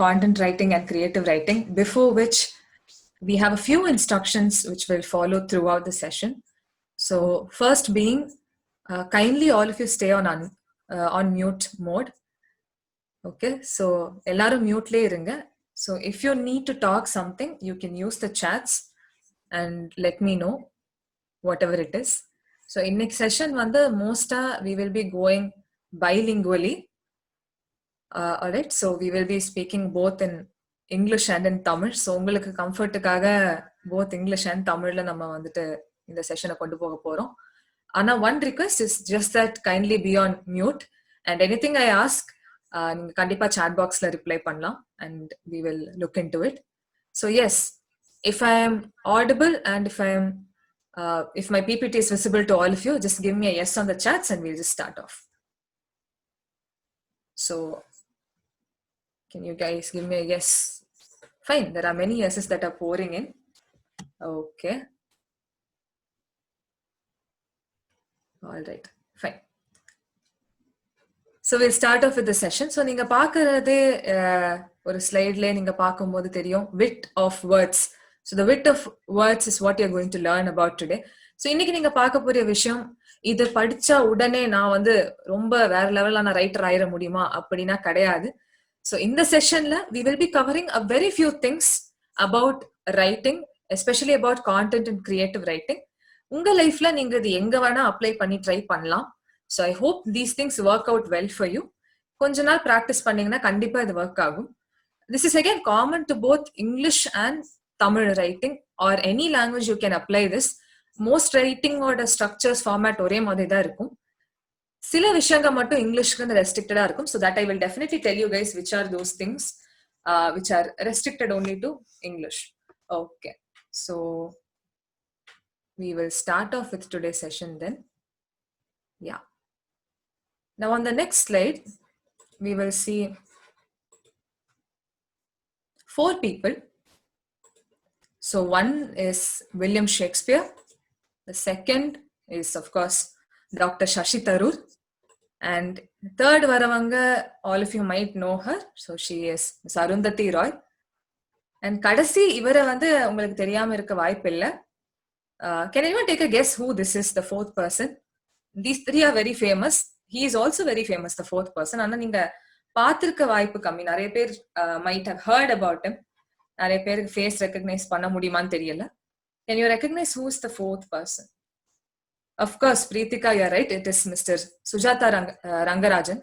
content writing and creative writing, before which we have a few instructions which will follow throughout the session. So first being, kindly all of you stay on mute mode. Okay, so ellarum mute le irunga. So if you need to talk something, you can use the chats and let me know whatever it is. So in next session we will be going bilingually. Alright, so we will be speaking both in English and in Tamil. So உங்களுக்கு கம்ஃபர்ட்டுக்காக both English and Tamilல நம்ம வந்துட்டு இந்த செஷனை கொண்டு போக போறோம். ஆனா one request is just that kindly be on mute and anything I ask நீங்க கண்டிப்பா chat boxல reply பண்ணலாம் and we will look into it. So yes, if I am audible and if my PPT is visible to all of you, just give me a yes on the chats and we'll just start off. So can you guys give me a yes? Fine, there are many yeses that are pouring in. Okay. All right, fine. So we'll start off with the session. So நீங்க பார்க்கறதே ஒரு ஸ்லைட்ல நீங்க பார்க்கும்போது தெரியும் wit of words. So the wit of words is what you're going to learn about today. So இன்னைக்கு நீங்க பார்க்க போற விஷயம், இது படிச்சா உடனே நான் ரொம்ப வேற லெவலான ரைட்டர் ஆயிர முடியுமா அப்படினா கிடையாது. So in the session we will be covering a very few things about writing, especially about content and creative writing. உங்க லைஃப்ல நீங்க இது எங்க வேணா அப்ளை பண்ணி ட்ரை பண்ணலாம். So I hope these things work out well for you. கொஞ்ச நாள் practice பண்ணீங்கன்னா கண்டிப்பா இது work ஆகும். This is again common to both English and Tamil writing or any language you can apply this. Most writing ஓட structures format ஒரே மாதிரி தான் இருக்கும். சில விஷயங்கள் மட்டும் இங்கிலீஷ்க்கு ரெஸ்ட்ரிக்டடா இருக்கும். So that I will definitely tell you guys which are those things which are restricted only to English. Okay, so we will start off with today's session then. Yeah. Now on the next slide, we will see 4 people. So one is William Shakespeare. The second is of course Dr. Shashi Tharoor. And third varavanga, all of you might know her. So she is Ms. Arundhati Roy. And kadasi ivara ungalku theriyama irukka vaayipilla. Can anyone take a guess who this is, the fourth person? These 3 are very famous. He is also very famous, the fourth person. Anna neenga paathirukka vaaipu kammi. Nariya per might have heard about him. Nariya per face recognize panna mudiyumaanu theriyala. Can you recognize who is the fourth person? Of course, Preetika, you are right. It is Mr. Sujata Rangarajan.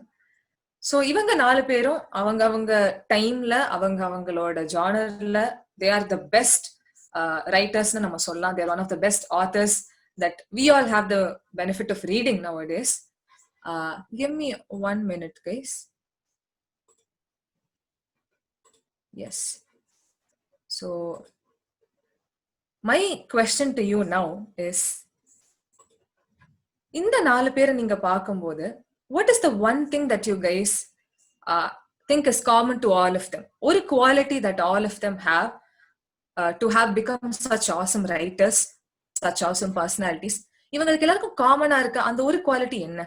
So இவங்க 4 பேரும் அவங்க டைம்ல அவங்களோட ஜானர்ல they are the best writers னு நம்ம சொல்லலாம். They are one of the best authors that we all have the benefit of reading nowadays. Give me 1 minute, guys. Yes. So my question to you now is, இந்த 4 பேரை நீங்க பார்க்கும்போது what is the one thing that you guys think is common to all of them? ஒரு quality that all of them have to have become such awesome writers, such awesome personalities. இவங்களுக்கு எல்லாருக்கும் காமனா இருக்க அந்த ஒரு குவாலிட்டி என்ன?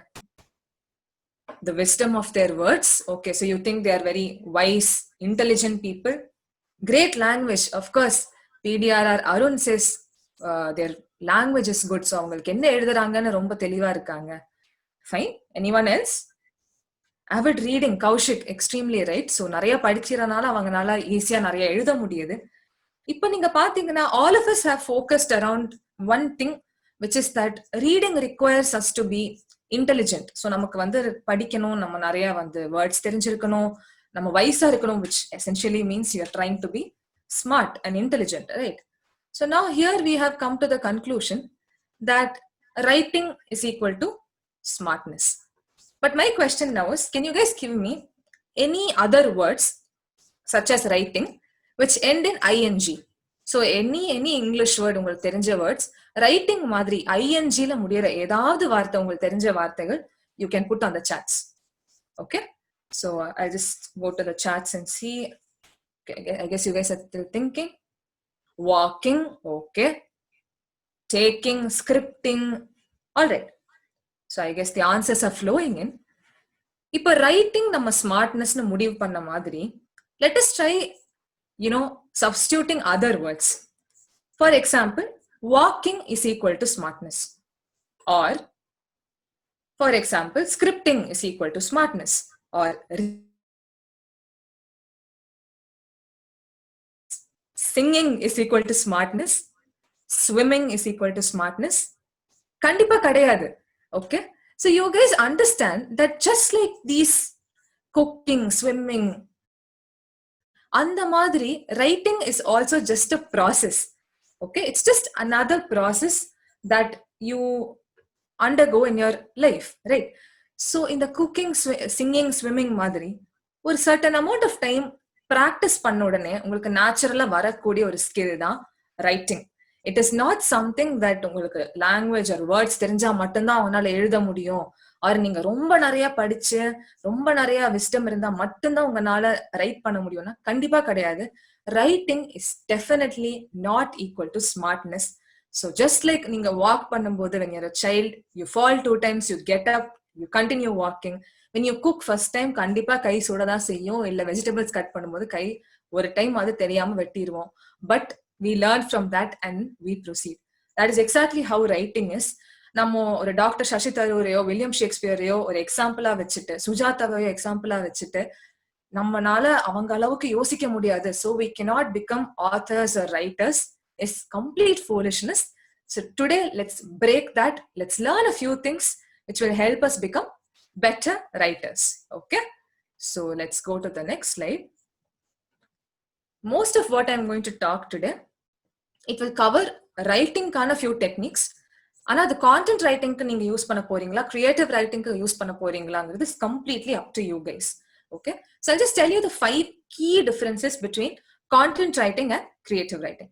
The wisdom of their words. Okay, so you think they are very wise, intelligent people. Great language. Of course, PDRR Arun says their language is good. So அவங்களுக்கு என்ன எழுதுறாங்கன்னு ரொம்ப தெளிவா இருக்காங்க. Fine. Anyone else? Avid reading. Kaushik, extremely right. So நிறைய படிக்கிறனால அவங்கனால ஈஸியா நிறைய எழுத முடியுது. இப்போ நீங்க பாத்தீங்கன்னா all of us have focused around one thing, which is that reading requires us to be intelligent. So நமக்கு படிக்கணும், நம்ம நிறைய words தெரிஞ்சிருக்கணும், நம்ம வயசா இருக்கணும், which essentially means you are trying to be smart and intelligent, right? So now here we have come to the conclusion that writing is equal to smartness. But my question now is, can you guys give me any other words such as writing which end in ing? So any English word உங்களுக்கு தெரிஞ்ச words writing மாதிரி ing ல முடியற ஏதாவது வார்த்தை உங்களுக்கு தெரிஞ்ச வார்த்தைகள் you can put on the chats. Okay, so I just go to the chats and see. Okay, I guess you guys are still thinking. Walking, okay. Taking, scripting, all right. So I guess the answers are flowing in. இப்போ writing நம்ம ஸ்மார்ட்னஸ்னு முடிவு பண்ண மாதிரி Let us try, substituting other words. For example, walking is equal to smartness, or for example, scripting is equal to smartness, or singing is equal to smartness, swimming is equal to smartness. Kandipa kadayadu. Okay, so you guys understand that just like these cooking, swimming, and the madri, writing is also just a process. Okay, it's just another process that you undergo in your life, right? So in the cooking, singing, swimming madri, ஒரு certain amount of time practice பண்ண உடனே உங்களுக்கு நேச்சுரலா வரக்கூடிய ஒரு skill தான் writing. It is not something that உங்களுக்கு language are words தெரிஞ்சா மட்டும்தான் அவனால எழுத முடியும், ஆர் நீங்க ரொம்ப நிறைய படிச்சு ரொம்ப நிறைய விஸ்டம் இருந்தா மட்டும்தான் உங்களால ரைட் பண்ண முடியும்னா கண்டிப்பா கிடையாது. Writing is definitely not equal to smartness. So just like நீங்க வாக் பண்ணும்போது when you're a child, you fall 2 times, you get up, you continue walking. when you cook first time கண்டிப்பா கை சுடதான் செய்யும், இல்ல வெஜிடபிள்ஸ் கட் பண்ணும்போது கை ஒரு time அது தெரியாம வெட்டிடுவோம். But we learn from that and we proceed. That is exactly how writing is. நம்ம ஒரு டாக்டர் சசி தரூரையோ வில்லியம் ஷேக்ஸ்பியரையோ ஒரு எக்ஸாம்பிளா வச்சுட்டு, சுஜாதாவையோ எக்ஸாம்பிளா வச்சுட்டு நம்மனால அவங்க அளவுக்கு யோசிக்க முடியாது, so we cannot become authors or writers, is complete foolishness. So today let's break that. Let's learn a few things which will help us become better writers. Okay, so let's go to the next slide. Most of what I'm going to talk today, it will cover writing kind of few techniques. ஆனா அது content ரைட்டிங்க்கு நீங்க use பண்ண போறீங்களா, creative ரைட்டிங்க்கு use பண்ண போறீங்களாங்கிறது is completely up to you guys. Okay, so I'll just tell you the 5 key differences between content writing and creative writing.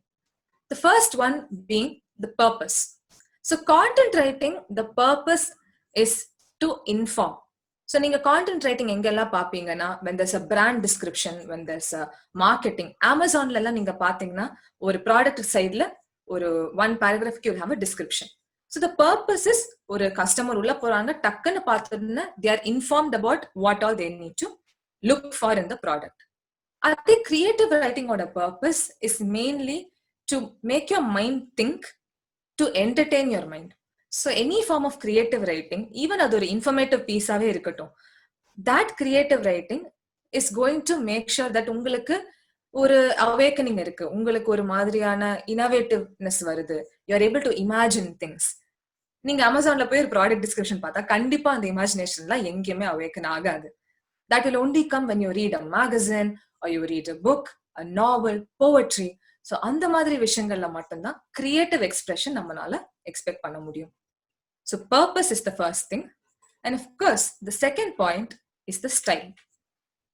The first one being the purpose. So content writing, the purpose is to inform. So நீங்க content writing எங்கெல்லாம் பாப்பீங்கன்னா, when there's a brand description, when there's a marketing, Amazonல எல்லாம் நீங்க பாத்தீங்கன்னா ஒரு product சைட்ல ஒரு 1 paragraph you have a description. So the purpose is ஒரு customer உள்ள போறாங்க, டக்குன்னு பார்த்தோன்னா they are informed about what all they need to look for in the product. அதே creative writing ஓட purpose is mainly to make your mind think, to entertain your mind. So any form of creative writing, even அது ஒரு informative piece ஆவே இருக்கட்டும், that creative writing is going to make sure that உங்களுக்கு ஒரு awakening இருக்கு, உங்களுக்கு ஒரு மாதிரியான innovativeness வருது, you are able to imagine things. நீங்க அமேசான்ல போய் ஒரு ப்ராடக்ட் டிஸ்கிரிப்ஷன் பார்த்தா கண்டிப்பா அந்த இமேஜினேஷன்லாம் எங்கேயுமே அவேக்கன் ஆகாது. That will only come when you read a magazine or you read a book, a novel, poetry. So அந்த மாதிரி விஷயங்கள்ல மட்டும்தான் கிரியேட்டிவ் எக்ஸ்பிரஷன் நம்மளால எக்ஸ்பெக்ட் பண்ண முடியும். So purpose is the first thing. And of course, the second point is the style.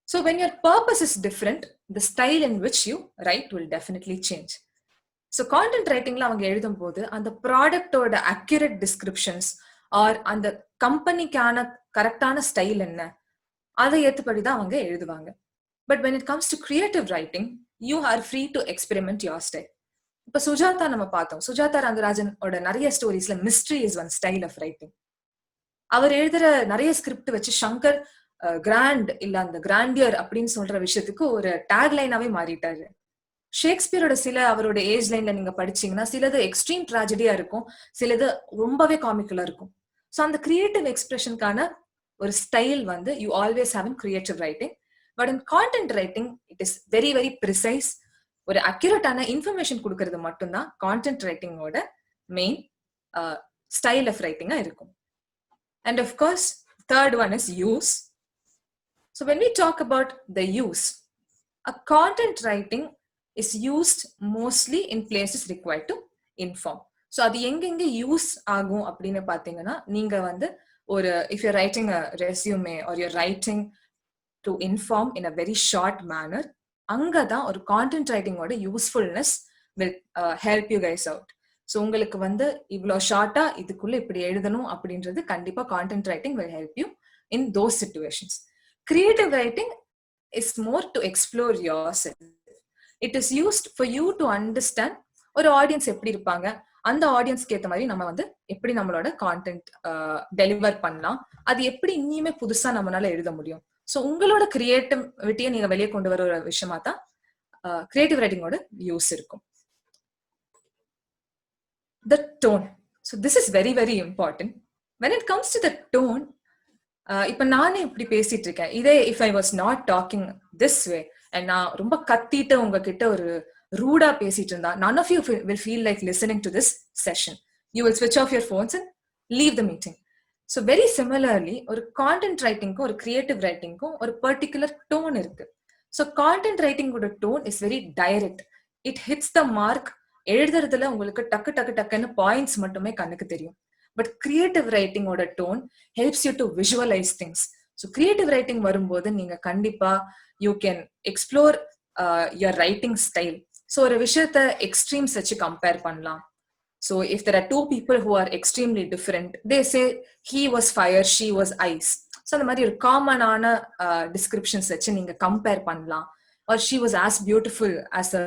So when your purpose is different, the style in which you write will definitely change. So content ரைட்டிங்ல அவங்க எழுதும் போது அந்த ப்ராடக்டோட accurate descriptions R அந்த கம்பெனிக்கான கரெக்டான style என்ன, அதை ஏற்றுப்படி தான் அவங்க எழுதுவாங்க. But when it comes to creative writing, you are free to experiment your style. இப்போ சுஜாதா நம்ம பார்த்தோம், சுஜாதா ரங்கராஜனோட நிறைய ஸ்டோரிஸ்ல mystery is one style of writing. அவர் எழுதுற நிறைய ஸ்கிரிப்ட் வச்சு சங்கர் கிராண்ட் இல்ல அந்த கிராண்டியர் அப்படின்னு சொல்ற விஷயத்துக்கு ஒரு டேக்லைனாவே மாறிட்டாரு. ஷேக்ஸ்பியரோட சில அவரோட ஏஜ் லைன்ல நீங்க படிச்சீங்கன்னா சிலது எக்ஸ்ட்ரீம் ட்ராஜடியா இருக்கும், சிலது ரொம்பவே காமிக்கலா இருக்கும். ஸோ அந்த கிரியேட்டிவ் எக்ஸ்பிரஷனுக்கான ஒரு ஸ்டைல் வந்து you always have in creative writing. But in content writing it is very very precise. ஒரு அக்யூரேட்டான இன்ஃபர்மேஷன் கொடுக்கறது மட்டும்தான் கான்டென்ட் ரைட்டிங்கோட மெயின் ஸ்டைல் ஆஃப் ரைட்டிங்கா இருக்கும். And of course third one is use. So when we talk about the use, a content writing is used mostly in places required to inform. So அது எங்கெங்க use ஆகும் அப்படின்னு பார்த்தீங்கன்னா, நீங்க வந்து ஒரு if you're writing a resume or you're writing to inform in a very short manner, அங்கதான் ஒரு கான்டென்ட் ரைட்டிங்கோட usefulness will help you guys out. So உங்களுக்கு வந்து இவ்வளோ ஷார்ட்டா இதுக்குள்ள இப்படி எழுதணும் அப்படின்றது கண்டிப்பா content writing will help you in those situations. Creative writing is more to explore yourself. It is used for you to understand ஒரு ஆடியன்ஸ் எப்படி இருப்பாங்க, அந்த ஆடியன்ஸ்க்கு ஏற்ற மாதிரி நம்ம வந்து எப்படி நம்மளோட கான்டென்ட் டெலிவர் பண்ணலாம், அது எப்படி இனிமே புதுசா நம்மளால எழுத முடியும். ஸோ உங்களோட கிரியேட்டிவிட்டியை நீங்க வெளியே கொண்டு வர ஒரு விஷயமா தான் கிரியேட்டிவ் ரைட்டிங்கோட யூஸ் இருக்கும். The tone. So this is very very important. When it comes to the tone, இப்ப நானே இப்படி பேசிட்டு இருக்கேன், இதே if I was not talking this way and நான் ரொம்ப கத்திட்டு உங்ககிட்ட ஒரு ரூடா பேசிட்டு இருந்தா, none of you will feel like listening to this session. You will switch off your phones and leave the meeting. So very similarly, ஒரு content writing-க்கும் ஒரு creative writing-க்கும் ஒரு particular tone இருக்கு. So content writing-ஓட tone is very direct. It hits the mark. எழுதுறதுல உங்களுக்கு டக்கு டக்கு டக்குன்னு points மட்டுமே கண்ணுக்கு தெரியும். பட் கிரியேட்டிவ் ரைட்டிங்கோட tone helps you to visualise things. So creative writing வரும்போது நீங்க கண்டிப்பா you can explore your writing style. So ஒரு விஷயத்த எக்ஸ்ட்ரீம்ஸ் வச்சு கம்பேர் பண்ணலாம். So if there are 2 people who are extremely different, they say he was fire, she was ice. So அந்த மாதிரி ஒரு காமனான டிஸ்கிரிப்ஷன்ஸ் வச்சு நீங்க கம்பேர் பண்ணலாம். Or she was as beautiful as a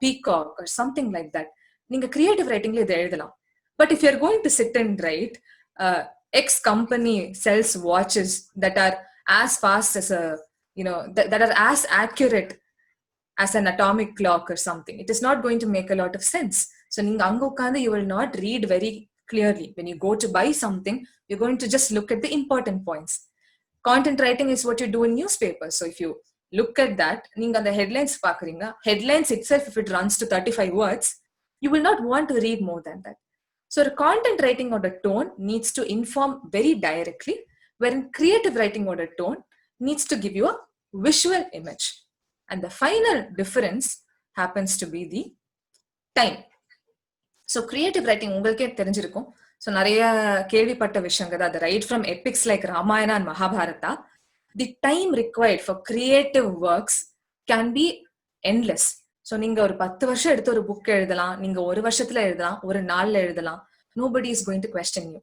peacock or something like that. நீங்க creative ரைட்டிங்ல இதை எழுதலாம். But if you're going to sit and write X company sells watches that are as fast as that are as accurate as an atomic clock or something, it is not going to make a lot of sense. So நீங்க அங்க உட்கார்ந்து you will not read very clearly. When you go to buy something, you're going to just look at the important points. Content writing is what you do in newspapers. So if you look at that, நீங்க அந்த headlines பாக்குறீங்க, headlines itself if it runs to 35 words, you will not want to read more than that. So the content writing or the tone needs to inform very directly, wherein creative writing or the tone needs to give you a visual image. And the final difference happens to be the time. So creative writing உங்களுக்கே தெரிஞ்சிருக்கும். So நிறைய கேள்விப்பட்ட விஷயங்கள் அது right from epics like Ramayana and Mahabharata. The time required for creative works can be endless. So நீங்க ஒரு 10 வருஷம் எடுத்து ஒரு புக் எழுதலாம், நீங்க ஒரு வருஷத்துல எழுதலாம், ஒரு நாள்ல எழுதலாம். Nobody is going to question you.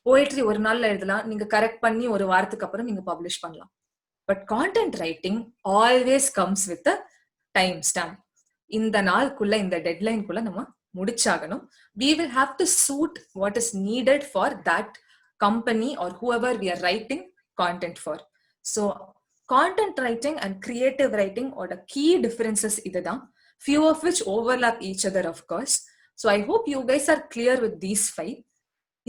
Poetry ஒரு நாள்ல எழுதலாம், நீங்க கரெக்ட் பண்ணி ஒரு வாரத்துக்கு அப்புறம் நீங்க பப்ளிஷ் பண்ணலாம். But content writing always comes with a time stamp. இந்த நாளுக்குள்ள இந்த டெட்லைனுக்குள்ள நம்ம முடிச்சாகணும். We will have to suit what is needed for that company or whoever we are writing content for. So content writing and creative writing or the key differences idha, few of which overlap each other of course. So I hope you guys are clear with these 5.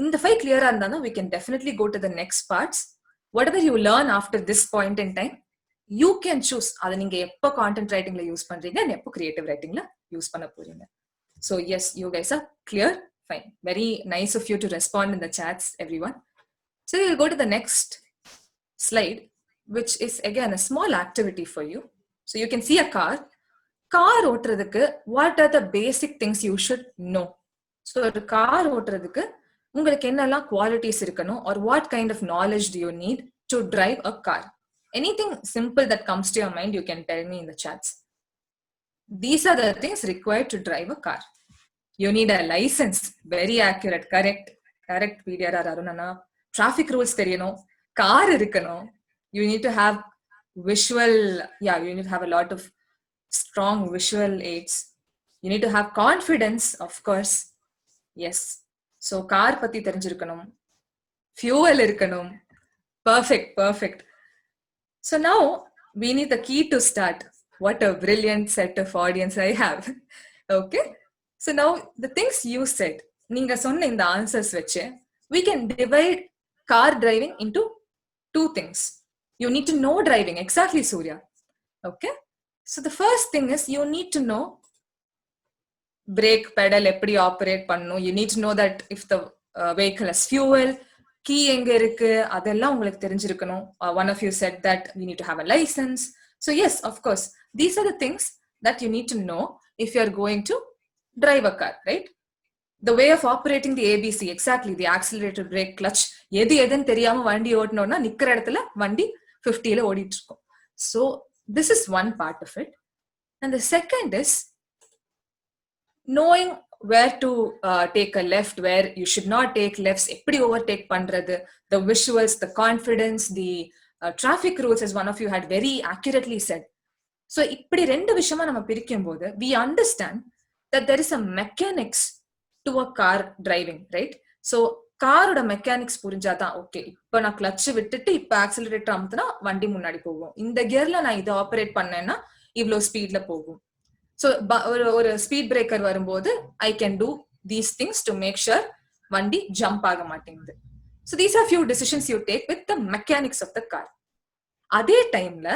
In the 5 clear andana, we can definitely go to the next parts. Whatever you learn after this point in time, you can choose adha neenga eppo content writing la use pandreenga and eppo creative writing la use panna poringa. So yes, you guys are clear. Fine. Very nice of you to respond in the chats, everyone. So we'll go to the next slide, which is again a small activity for you. So you can see a car. Car ஓட்டுறதுக்கு what are the basic things you should know? So ஒரு car ஓட்டுறதுக்கு உங்களுக்கு என்னெல்லாம் qualities இருக்கணும், or what kind of knowledge do you need to drive a car? Anything simple that comes to your mind, you can tell me in the chats. These are the things required to drive a car. You need a license. Very accurate. Correct PDR Arunana. Traffic rules theriyano. Car irukano. You need to have visual, you need to have a lot of strong visual aids. You need to have confidence, of course. Yes. So car patti therinjirukanum. Fuel irukanum. Perfect. So now we need the key to start. What a brilliant set of audience I have. Okay. So now the things you said, நீங்க சொன்ன இந்த answers வச்சு, we can divide car driving into 2 things. You need to know driving. Exactly, Surya. Okay. So the first thing is you need to know brake pedal எப்படி operate பண்ணணும். You need to know that if the vehicle has fuel, key எங்க இருக்கு, அதெல்லாம் உங்களுக்கு தெரிஞ்சிருக்கணும். One of you said that we need to have a license. So yes, of course, these are the things that you need to know if you are going to drive a car, right? The way of operating the ABC, exactly, the accelerator, brake, clutch, எதுன்னு தெரியாம வண்டி ஓட்டணும்னா நிக்கிற இடத்துல வண்டி 50ல ஓடிட்டு இருக்கும். So this is one part of it. And the second is knowing where to take a left, where you should not take lefts, எப்படி overtake பண்றது, the visuals, the confidence, the traffic rules, as one of you had very accurately said. So இப்படி ரெண்டு விஷயமா நம்ம பிரிக்கும் போது we understand that there is a mechanics to a car driving, right? So காரோட mechanics புரிஞ்சாதான் okay இப்ப நான் clutch விட்டுட்டு இப்ப ஆக்சிலரேட்டர் அமுத்துனா வண்டி முன்னாடி போகும், இந்த கியர்ல நான் இதை ஆப்ரேட் பண்ணேன்னா இவ்வளவு ஸ்பீட்ல போகும். ஸோ ஒரு ஸ்பீட் பிரேக்கர் வரும்போது I can do these things to make sure வண்டி ஜம்ப் ஆக மாட்டேங்குது. So these are few decisions you take with the mechanics of the car. அதே டைம்ல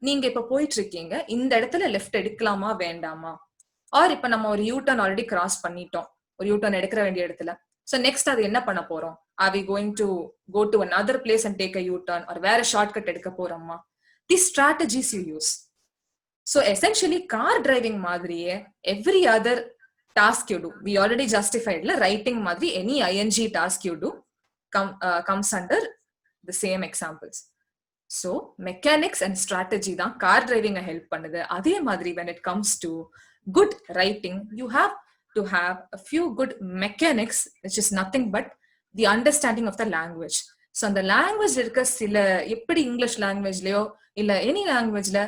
நீங்க இப்ப போயிட்டு இருக்கீங்க, இந்த இடத்துல லெஃப்ட் எடுக்கலாமா வேண்டாமா, ஆர் இப்ப நம்ம ஒரு யூ டர்ன் ஆல்ரெடி கிராஸ் பண்ணிட்டோம், ஒரு யூ டர்ன் எடுக்கிற வேண்டிய இடத்துல. ஸோ நெக்ஸ்ட் அது என்ன பண்ண போறோம், are we going to go to another place and take a U turn, or வேற ஷார்ட்கட் எடுக்க போறோமா, the strategies you use. So essentially car driving மாதிரியே every other task you do, we already ஜஸ்டிஃபைட்ல ரைட்டிங் மாதிரி any ING task you do comes under the same examples. So mechanics and strategy தான் car டிரைவிங்க help பண்ணுது. அதே மாதிரி when it comes to good writing, you have to have a few good mechanics, which is nothing but the understanding of the language. So அந்த language இருக்க சில, எப்படி English லாங்குவேஜ்லயோ இல்ல any லாங்குவேஜ்ல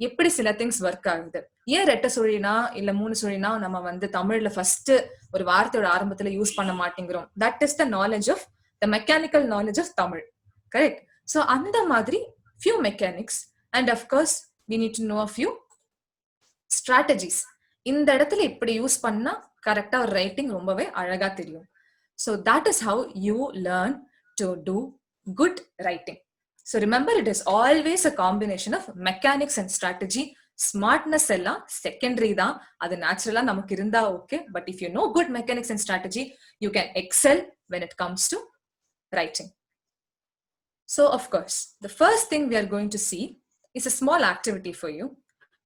எப்படி சில திங்ஸ் ஒர்க் ஆகுது, ஏன் ரெட்டை சுழினா இல்ல மூணு சுழினா நம்ம வந்து தமிழ்ல ஃபர்ஸ்ட் ஒரு வார்த்தையோட ஆரம்பத்துல யூஸ் பண்ண மாட்டேங்கிறோம், that is the knowledge of the mechanical knowledge of Tamil, correct? So அந்த மாதிரி few mechanics, and of course we need to know a few strategies. இந்த இடத்துல இப்படி யூஸ் பண்ணா கரெக்டா ஒரு ரைட்டிங் ரொம்பவே அழகா தெரியும். So that is how you learn to do good writing. So remember, it is always a combination of mechanics and strategy. Smartness எல்லாம் secondary தான், அது naturally நமக்கு இருந்தா okay, but if you know good mechanics and strategy, you can excel when it comes to writing. So of course, the first thing we are going to see is a small activity for you.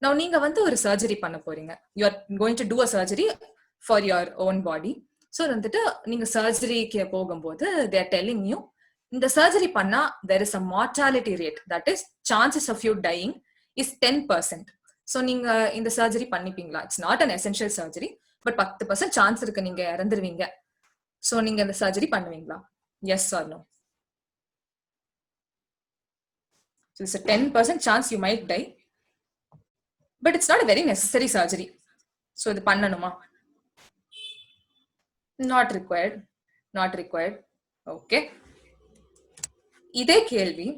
Now, நீங்க வந்து ஒரு surgery பண்ண போறீங்க. You are going to do a surgery for your own body. So வந்துட்டு நீங்க சர்ஜரிக்கு போகும்போது they are telling you, இந்த surgery பண்ணா there is a mortality rate, that is chances of you dying is 10%. So நீங்க இந்த surgery பண்ணிப்பீங்களா? It's not an essential surgery, but 10% chance இருக்கு நீங்க இறந்துருவீங்க. So நீங்க இந்த சர்ஜரி பண்ணுவீங்களா? Yes or no? So it's a 10% chance you might die, but it's not a very necessary surgery. So இது பண்ணணுமா? Not required. Not required. Okay. இதே கேள்வி,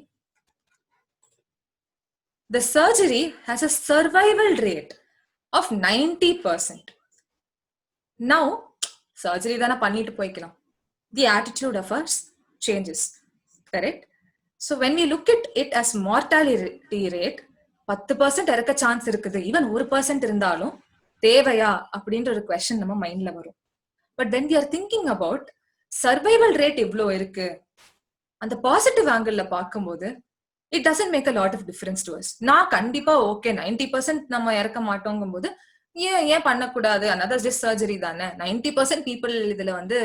the surgery has a survival rate of 90%. Now, surgery தான பண்ணிட்டு போய்க்கலாம். The attitude of us changes. Correct? So when we look at it as mortality rate, 10% இறக்க chance இருக்குது, even 1% இருந்தாலும் தேவையா அப்படின்ற ஒரு கொஸ்டின் நம்ம மைண்ட்ல வரும். But when we are thinking about survival rate இவ்வளோ இருக்கு, அந்த பாசிட்டிவ் ஆங்கிள் பார்க்கும்போது it doesn't make a lot of difference to us. நான் கண்டிப்பா ஓகே 90% நம்ம இறக்க மாட்டோங்கும் போது ஏன் பண்ணக்கூடாது, another just surgery தானே, 90% people இதுல வந்து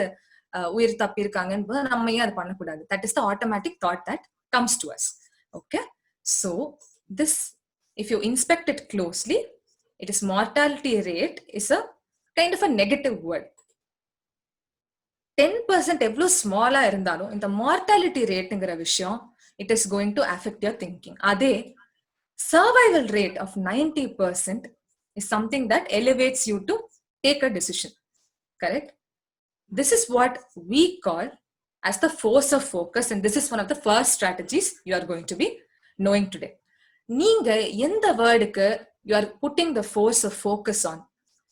உயிர் தப்பி இருக்காங்கன்னு நம்ம ஏன் அதை பண்ணக்கூடாது, that is the automatic thought that comes to us. Okay, so this, if you inspect it closely, it is mortality rate is a kind of a negative word. 10% எவ்வளவு ஸ்மாலா இருந்தாலும் இந்த மார்டாலிட்டி ரேட்ங்கிற விஷயம் it is going to affect your thinking. அதே survival rate of 90% is something that elevates you to take a decision. Correct? This is what we call as the force of focus, and this is one of the first strategies you are going to be knowing today. நீங்க எந்த வேர்டுக்கு you are putting the force of focus on,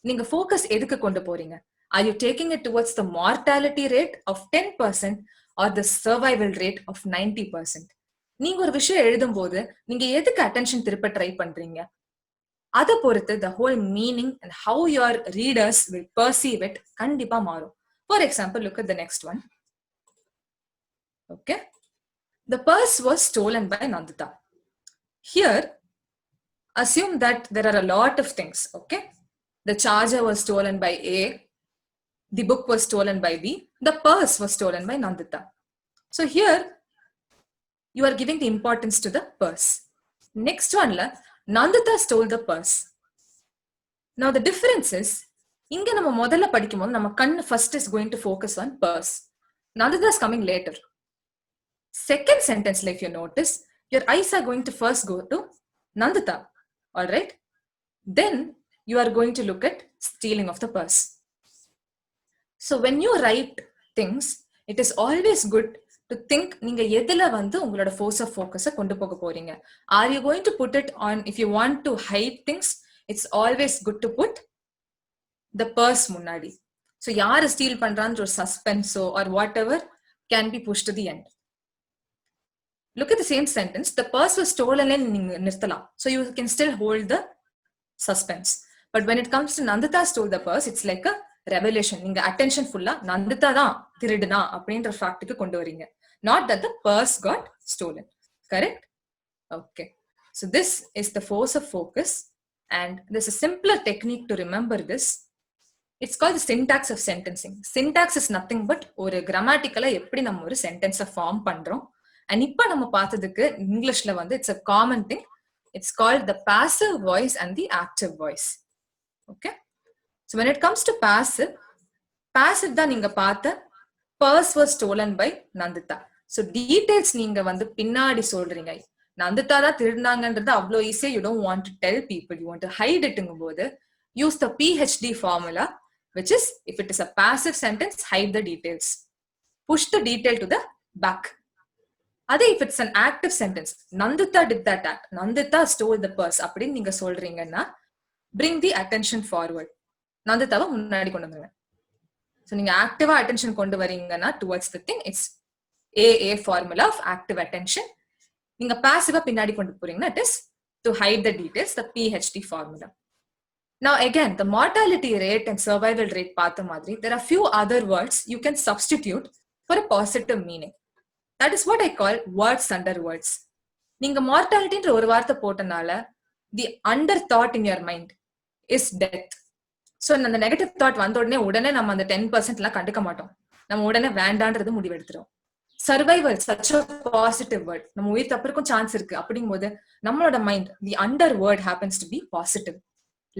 நீங்க focus எதுக்கு கொண்டு போறீங்க? Are you taking it towards the mortality rate of 10% or the survival rate of 90%? நீங்க ஒரு விஷயம் எழுதும் போது நீங்க எதுக்கு அட்டென்ஷன் திருப்ப ட்ரை பண்றீங்க, அதை பொறுத்து the whole meaning and how your readers will perceive it கண்டிப்பா மாறும். For example, look at the next one. Okay, the purse was stolen by Nandita. Here, assume that there are a lot of things. Okay, the charger was stolen by A, the book was stolen by B, the purse was stolen by Nandita. So here, you are giving the importance to the purse. Next one, Nandita stole the purse. Now the difference is, இங்க நம்ம முதல்ல படிக்கும்போது நம்ம கண்ணு first is going to focus on purse. Nandita is coming later. Second sentence, if you notice, your eyes are going to first go to Nandita. All right? Then you are going to look at stealing of the purse. So when you write things, It is always good to think நீங்க எதுல வந்து உங்களோட force of focus கொண்டு போக போறீங்க. Are you going to put it on, if you want to hide things, it's always good to put the purse முன்னாடி. So யாரு steal பண்றான்ற ஒரு suspense or whatever can be pushed to the end. Look at the same sentence. The purse was stolen and நீங்க நிறுத்தலாம். So you can still hold the suspense. But when it comes to Nandita stole the purse, it's like a revelation. நீங்க attention fulla Nandita தான் திருடுனா அப்படின்ற ஃபேக்ட்டுக்கு கொண்டு வரீங்க. Not that the purse got stolen. Correct? Okay. So this is the force of focus, and there's a simpler technique to remember this. It's called the syntax of sentencing. Syntax is nothing but ஒரு கிராமட்டிக்கலா எப்படி நம்ம ஒரு சென்டென்ஸை form பண்றோம். And இப்ப நம்ம பார்த்ததுக்கு இங்கிலீஷ்ல வந்து it's a common thing. It's called the passive voice and the active voice. Okay? So when it comes to passive தான் நீங்க பார்த்த purse was stolen by Nandita. So details நீங்க வந்து பின்னாடி சொல்றீங்க. நந்திதா தான் திருடினாங்கன்றது அவ்வளோ ஈஸியா you don't want to tell people, you want to hide itங்கும் போது use the PhD formula, which is if it is a passive sentence, hide the details. Push the detail to the back. அதே if it's an active sentence, Nandita did that act, Nandita stole the purse அப்படின்னு நீங்க சொல்றீங்கன்னா bring the attention forward. நந்திதாவை முன்னாடி கொண்டு வந்துருங்க. So நீங்க ஆக்டிவா attention கொண்டு வரீங்கன்னா towards the thing, it's AA formula of active attention. நீங்க பாசிவா பின்னாடி கொண்டு போறீங்கன்னா it is to hide the details, the PhD formula. Now again, the mortality rate and survival rate பார்த்த மாதிரி there are few other words you can substitute for a positive meaning. That is what I call words under words. நீங்க mortalityன்ற ஒரு வார்த்தை போட்டனால the under thought in your mind is death. So அந்த negative thought வந்த உடனே நம்ம அந்த 10% எல்லாம் கண்டுக்க மாட்டோம். நம்ம உடனே வேண்டான்றது முடிவெடுத்துரும். Survival such a positive word. நம்ம உயிர் தப்பிருக்கும் சான்ஸ் இருக்கு. அப்படிங்கும்போது நம்மளோட mind the under word happens to be positive.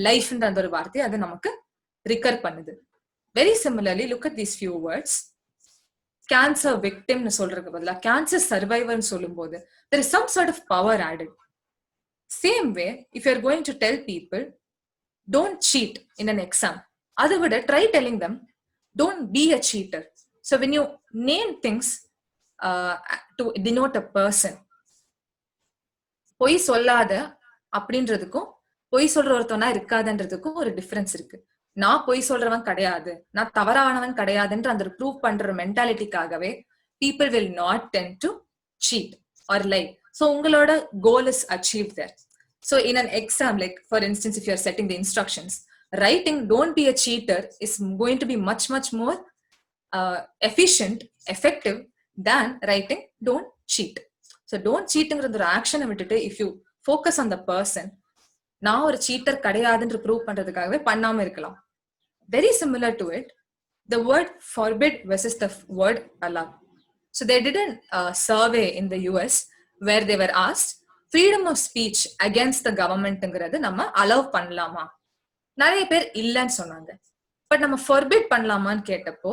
லைஃப்ன்ற அந்த ஒரு வார்த்தை அது நமக்கு ரிகர் பண்ணுது. Very similarly look at these few words. Cancer விக்டிம்னு சொல்றதுக்கு பதிலா கேன்சர் சர்வைவர்னு சொல்லும்போது there is some sort of power added. Same way, if you are going to tell people don't cheat in an exam, அதை விட try telling them don't be a cheater. So when you name things to denote a person, பொய் சொல்லாத அப்படின்றதுக்கும் பொய் சொல்ற ஒருத்தவனா இருக்காதுன்றதுக்கும் ஒரு difference இருக்கு. நான் பொய் சொல்றவன் கிடையாது, நான் தவறானவன் கிடையாதுன்ற அந்த ப்ரூவ் பண்ற மென்டாலிட்டிக்காகவே people will not tend to cheat or lie. So உங்களோட goal is achieved there. So in an exam, like for instance, if you are setting the instructions, writing don't be a cheater is going to be much more efficient, effective than writing don't cheat. So don't cheatங்கிற ஒரு ஆக்ஷனை விட்டுட்டு if you focus on the person, நான் ஒரு seater கிடையாதுன்னு prove பண்றதுக்காகவே பண்ணாம இருக்கலாம். Very similar to it, the word forbid versus the word allow. So they did a survey in the US where they were asked freedom of speech against the governmentங்கிறது நம்ம allow பண்ணலாமா? நிறைய பேர் இல்லைன்னு சொன்னாங்க. But நம்ம forbid பண்ணலாமான்னு கேட்டப்போ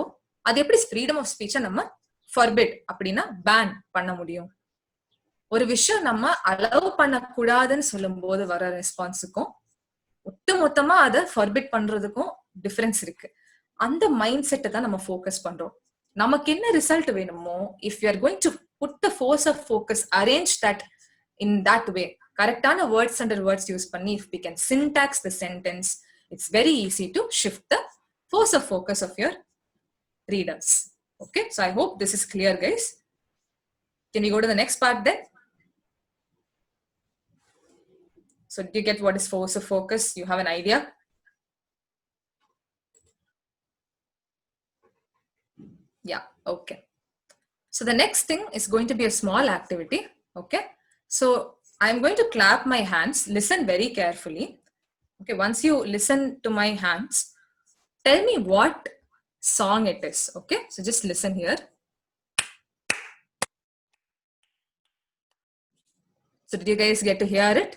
அது எப்படி ஃப்ரீடம் ஆஃப் ஸ்பீச்சை நம்ம forbid அப்படின்னா பேன் பண்ண முடியும்? ஒரு விஷயம் நம்ம அலோவ் பண்ணக்கூடாதுன்னு சொல்லும் போது வர ரெஸ்பான்ஸுக்கும் ஒட்டு மொத்தமா அதை ஃபர்பிட் பண்றதுக்கும் டிஃபரன்ஸ் இருக்கு. அந்த மைண்ட் செட்டை தான் நம்ம ஃபோக்கஸ் பண்றோம். நமக்கு என்ன ரிசல்ட் வேணுமோ, if you are going to put the force of focus, arrange that in that way, கரெக்டான வேர்ட்ஸ் அண்டர் வேர்ட்ஸ் யூஸ் பண்ணி if we can syntax the sentence, it's very easy to shift the force of focus of your readers. Okay, so I hope this is clear, guys. Can we go to the next part then? So do you get what is force of focus? You have an idea? Yeah, okay. So the next thing is going to be a small activity. Okay, so I'm going to clap my hands. Listen very carefully. Okay, once you listen to my hands, tell me what song it is. Okay, so just listen here. So did you guys get to hear it?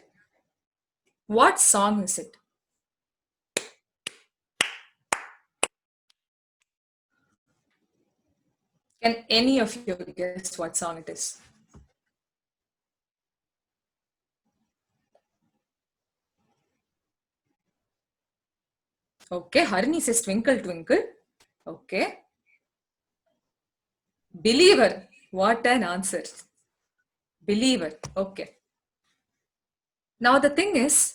What song is it? Can any of you guess what song it is? Okay, Harini says Twinkle Twinkle. Okay. Believer. What an answer. Believer. Okay. Now the thing is,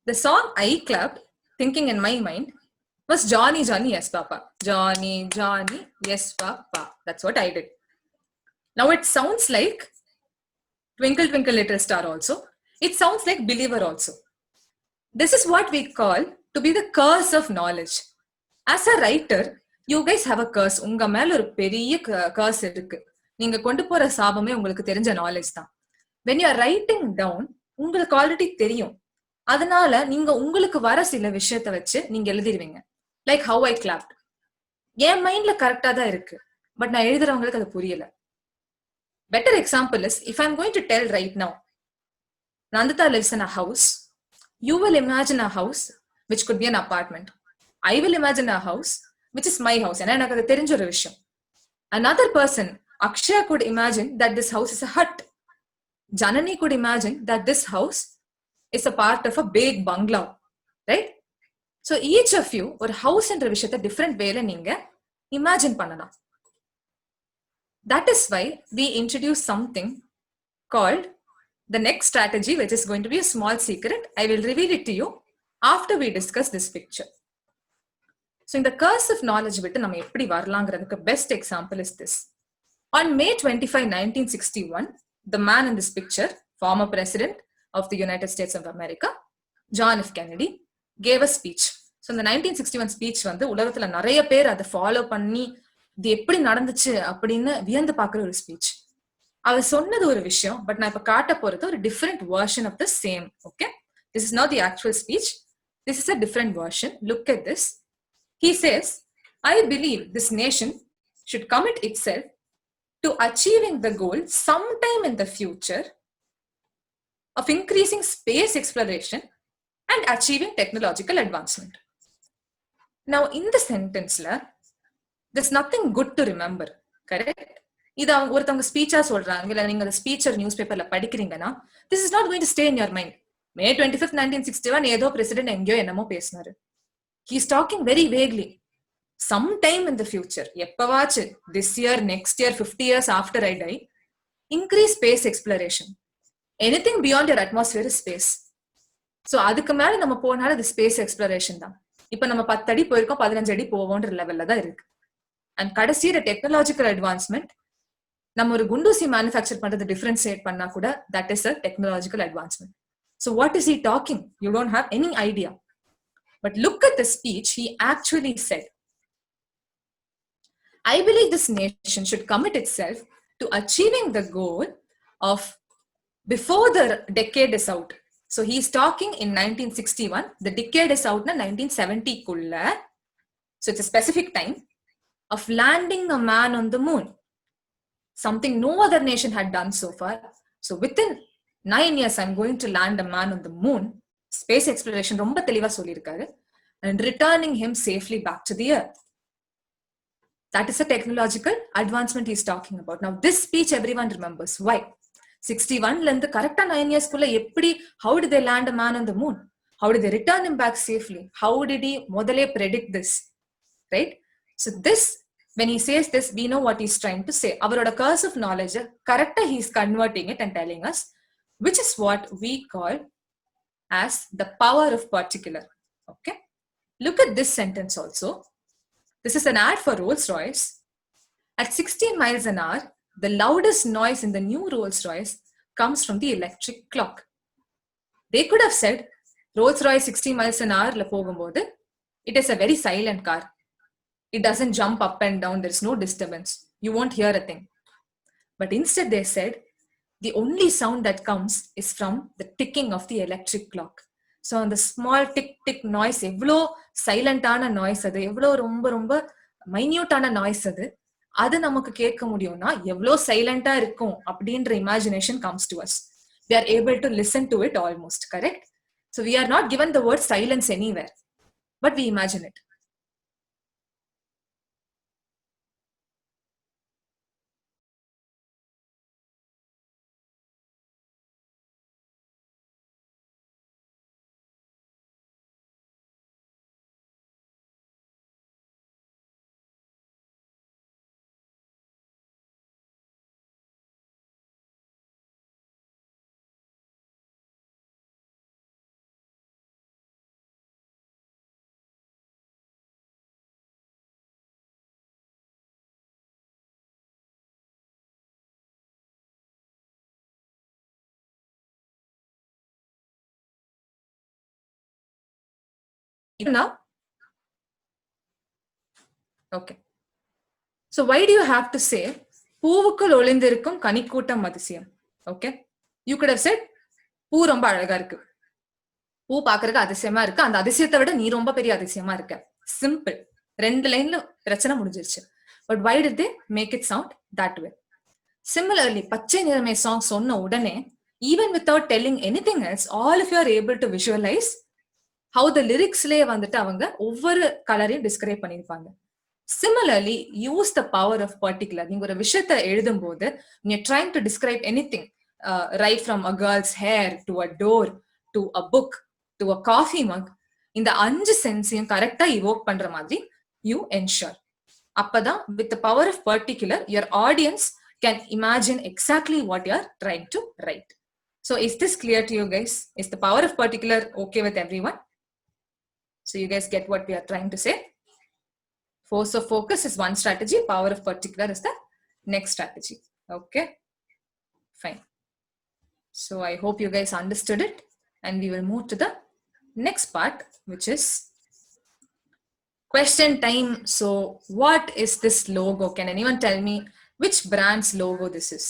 the song I clapped, thinking in my mind, was Johnny, Johnny, yes, Papa. Johnny, Johnny, yes, Papa. That's what I did. Now it sounds like Twinkle, Twinkle, Little Star also. It sounds like Believer also. This is what we call to be the curse of knowledge. As a writer, you guys have a curse. உங்க மேல ஒரு பெரிய curse இருக்கு. நீங்க கொண்டு போற சாபமே உங்களுக்கு தெரிஞ்ச knowledge தான். When you are writing down, உங்களுக்கு ஆல்ரெடி தெரியும். அதனால நீங்க உங்களுக்கு வர சில விஷயத்தை வச்சு நீங்க எழுதிடுவீங்க. Like how I clapped. என் மைண்ட்ல கரெக்டா தான் இருக்கு. பட் நான் எழுதுறவங்களுக்கு அது புரியல. Better example is, if I'm going to tell right now, Nandita lives in a house. You will imagine a house which could be an apartment. I will imagine a house which is my house. And எனக்கு அது தெரிஞ்ச ஒரு விஷயம். Another person, Akshaya, could imagine that this house is a hut. Janani could imagine that this house is a part of a big bungalow. Right? So each of you ஒரு house என்ற விஷயத்தை different wayல நீங்க imagine பண்ணலாம். That is why we introduce something called the next strategy, which is going to be a small secret. I will reveal it to you after we discuss this picture. So in the curse of knowledge விட்டு நம்ம எப்படி வரலாங்கிறதுக்கு best example is this. On May 25, 1961, the man in this picture, former president of the United States of America, John F. Kennedy, gave a speech. So இந்த 1961 speech வந்து உலகத்துல நிறைய பேர் அதை follow பண்ணி இது எப்படி நடந்துச்சு அப்படின்னு வியந்து பார்க்குற ஒரு ஸ்பீச். அவர் சொன்னது ஒரு விஷயம், பட் நான் இப்ப காட்ட போறது ஒரு different version of the same. Okay, this is not the actual speech, this is a different version. Look at this. He says, I believe this nation should commit itself to achieving the goal sometime in the future of increasing space exploration and achieving technological advancement. Now, in the sentence, there's nothing good to remember, correct? இது அவங்க ஒருத்தவங்க ஸ்பீச்சா சொல்றாங்க, இல்ல நீங்க ஸ்பீச்சர் news பேப்பர்ல படிக்கிறீங்கன்னா, this is not going to stay in your mind. May 25th, 1961 ஏதோ president எங்கேயோ என்னமோ பேசினாரு. He is talking very vaguely. Sometime in the future, எப்பவாச்சு, this year, next year, 50 years after I die, increase space exploration. Anything beyond your atmosphere is space. So அதுக்கு மேல நம்ம போனாலும் அது space exploration தான். இப்ப நம்ம 10 அடி போயிருக்கோம், 15 அடி போவோன்ற லெவல்ல தான் இருக்கு. அண்ட் கடைசியில டெக்னாலஜிக்கல் அட்வான்ஸ்மெண்ட், நம்ம ஒரு குண்டூசி மேனுஃபேக்சர் பண்றது டிஃபரன்சியேட் பண்ணா கூட that is a technological advancement. So what is he talking? You don't have any idea. But look at the speech. He actually said, I believe this nation should commit itself to achieving the goal of before the decade is out. So he's talking in 1961. The decade is out na 1970 kulla. So it's a specific time of landing a man on the moon. Something no other nation had done so far. So within 9 years, I'm going to land a man on the moon. Space exploration ரொம்ப தெளிவா சொல்லியிருக்காரு. And returning him safely back to the earth. That is a technological advancement he's talking about. Now this speech everyone remembers. Why? 61 ல இருந்து கரெக்டா 9 years குள்ள எப்படி, how did they land a man on the moon? How did they return him back safely? How did he முதலே predict this? Right? So this, when he says this, we know what he's trying to say. அவரோட curse of knowledge, correctly he's converting it and telling us, which is what we call as the power of particular. Okay? Look at this sentence also. This is an ad for Rolls-Royce. At 16 miles an hour, the loudest noise in the new Rolls-Royce comes from the electric clock. They could have said, Rolls-Royce 60 miles an hour la போகும்போது, it is a very silent car. It doesn't jump up and down. There's no disturbance. You won't hear a thing. But instead they said, the only sound that comes is from the ticking of the electric clock. So அந்த small tick tick noise, எவ்வளோ சைலண்டான noise அது, எவ்வளோ ரொம்ப ரொம்ப மைன்யூட்டான noise அது, அது நமக்கு கேட்க முடியும்னா எவ்வளோ சைலண்டா இருக்கும் அப்படின்ற imagination comes to us. We are able to listen to it almost, correct? So we are not given the word silence anywhere, but we imagine it. now? Okay. So why do you have to say பூவுக்குள் ஒளிந்திருக்கும் கனிக்கூட்டம் அதிசயம்? Okay. You could have said பூ ரொம்ப அழகா இருக்கு, பூ பாக்குறதுக்கு அதிசயமா இருக்கு, அந்த அதிசயத்தை விட நீ ரொம்ப பெரிய அதிசயமா இருக்க. சிம்பிள். 2 லைன்ல பிரச்சனை முடிஞ்சிருச்சு. But why did they make it sound that way? Similarly, பச்சை நிறமே song சொன்ன உடனே, even without telling anything else, all of you are able to visualize how the lyricsலயே வந்துட்டு அவங்க ஒவ்வொரு கலரையும் டிஸ்கிரைப் பண்ணிருப்பாங்க. Similarly, use the power of particular. நீங்க ஒரு விஷயத்தை எழுதும் போது, you're trying to describe anything, right from a girl's hair to a door to a book to a coffee mug, இந்த 5 சென்ஸையும் கரெக்டா இவோக் பண்ற மாதிரி you ensure. அப்பதான் with the power of particular, your audience can imagine exactly what you are trying to write. So is this clear to you guys? Is the power of particular okay with everyone? So you guys get what we are trying to say? Force of focus is one strategy, power of particular is the next strategy. Okay, fine. So I hope you guys understood it, and we will move to the next part, which is question time. So what is this logo? Can anyone tell me which brand's logo this is?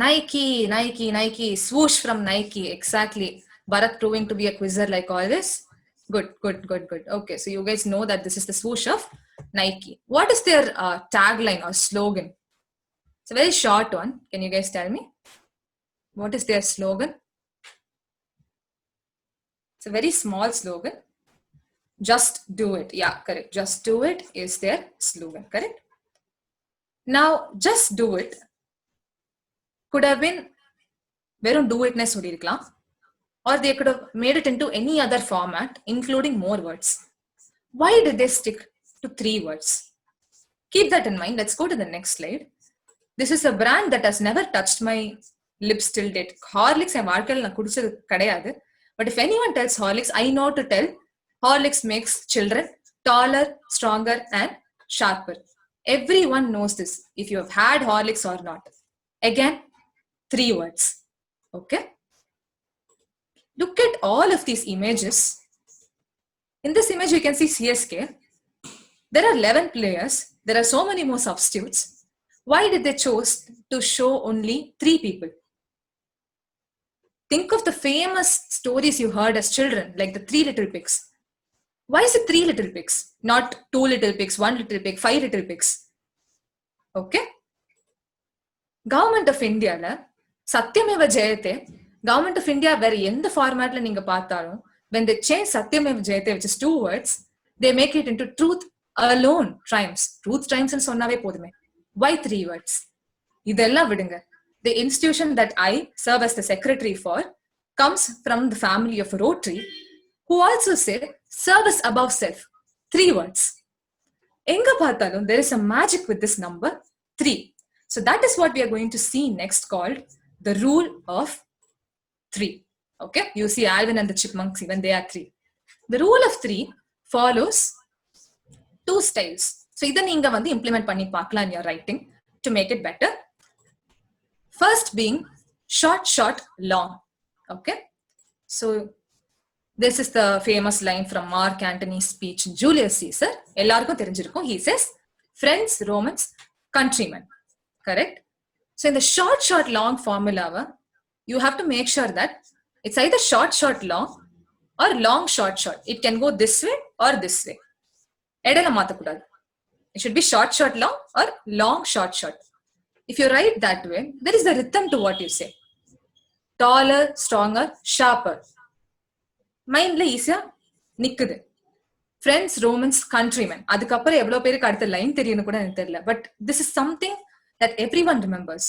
Nike, Nike, Nike, swoosh from Nike, exactly. Bharat proving to be a quizzer like always. Good, good, good, good. Okay, so you guys know that this is the swoosh of Nike. What is their tagline or slogan? It's a very short one. Can you guys tell me? What is their slogan? It's a very small slogan. Just do it. Yeah, correct. Just do it is their slogan, correct? Now, just do it could have been verum do itness solirikalam, or they could have made it into any other format, including more words. Why did they stick to 3 words? Keep that in mind. Let's go to the next slide. This is a brand that has never touched my lips till date. Horlicks en vaalkaiyil na kudichadu kedaiyadu. But if anyone tells Horlicks, I know to tell Horlicks makes children taller, stronger and sharper. Everyone knows this if you have had Horlicks or not. Again, 3 words. Okay. Look at all of these images. In this image, you can see CSK. There are 11 players. There are so many more substitutes. Why did they choose to show only 3 people? Think of the famous stories you heard as children, like the 3 little pigs. Why is it 3 little pigs? Not 2 little pigs, 1 little pig, 5 little pigs. Okay? Government of India la Satyameva Jayate, Government of India வேற எந்த ஃபார்மேட்ல நீங்க பார்த்தாலும், when they change Satyameva Jayate, which is 2 words, they make it into truth alone triumphs. Truth triumphs ன்னு சொன்னாவே போதுமே. Why 3 words? இதெல்லாம் விடுங்க. The institution that I serve as the secretary for comes from the family of Rotary, who also say service above self. 3 words. எங்க பார்த்தாலும் there is a magic with this number 3. So that is what we are going to see next, called the rule of 3. Okay, you see Alvin and the Chipmunks, even they are 3. The rule of 3 follows 2 styles. So இத நீங்க வந்து implement பண்ணி பார்க்கலாம் in your writing to make it better. First being short, short, long. Okay, so this is the famous line from Mark Antony's speech, Julius Caesar. எல்லாருக்கும் தெரிஞ்சிருக்கும். He says, friends, Romans, countrymen. Correct? So in the short, short, long formula, you have to make sure that it's either short, short, long or long, short, short. It can go this way or this way. Edala maathakudadu. It should be short, short, long or long, short, short. If you write that way, there is a rhythm to what you say. Taller, stronger, sharper. Mindla easy nikkudu. Friends, Romans, countrymen. Adukapra evlo perukku adutha line theriyunu kuda enakku therilla. But this is something that everyone remembers.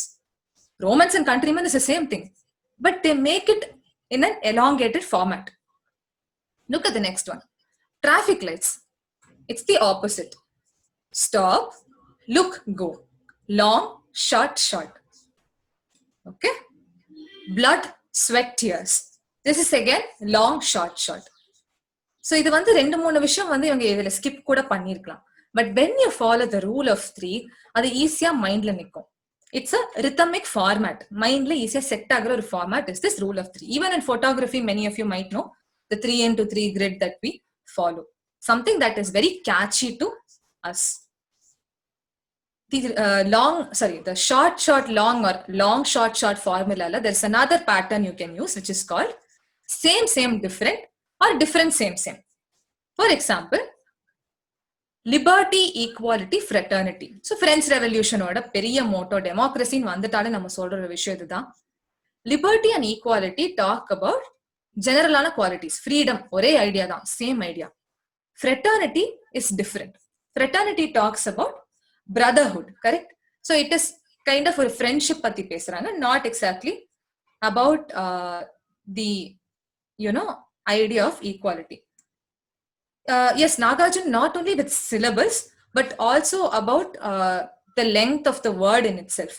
Romans and countrymen is the same thing, but they make it in an elongated format. Look at the next one. Traffic lights. It's the opposite. Stop, look, go. Long, short, short. Okay? Blood, sweat, tears. This is again long, short, short. So இது வந்து 2-3 விஷயம் வந்து இவங்க இதுல skip கூட பண்ணிருக்கலாம். But when you follow the rule of 3, அது ஈஸியா மைண்ட்ல நிக்கும். it's a rhythmic format. Mind la easy set agra or format is this rule of 3. Even in photography, many of you might know the 3x3 grid that we follow. Something that is very catchy to us. The short, long or long, short formula, there's another pattern you can use, which is called same, different or different, same. For example, liberty, equality, fraternity. So French Revolution oda periya motto democracy nu vandataale nama solra oru vishayam idha. Liberty and equality talk about generalana qualities. Freedom, ore idea da, same idea. Fraternity is different. Fraternity talks about brotherhood, correct? So it is kind of a friendship patti pesranga, not exactly about the idea of equality. Yes, Nagarjun, not only with syllables but also about the length of the word in itself.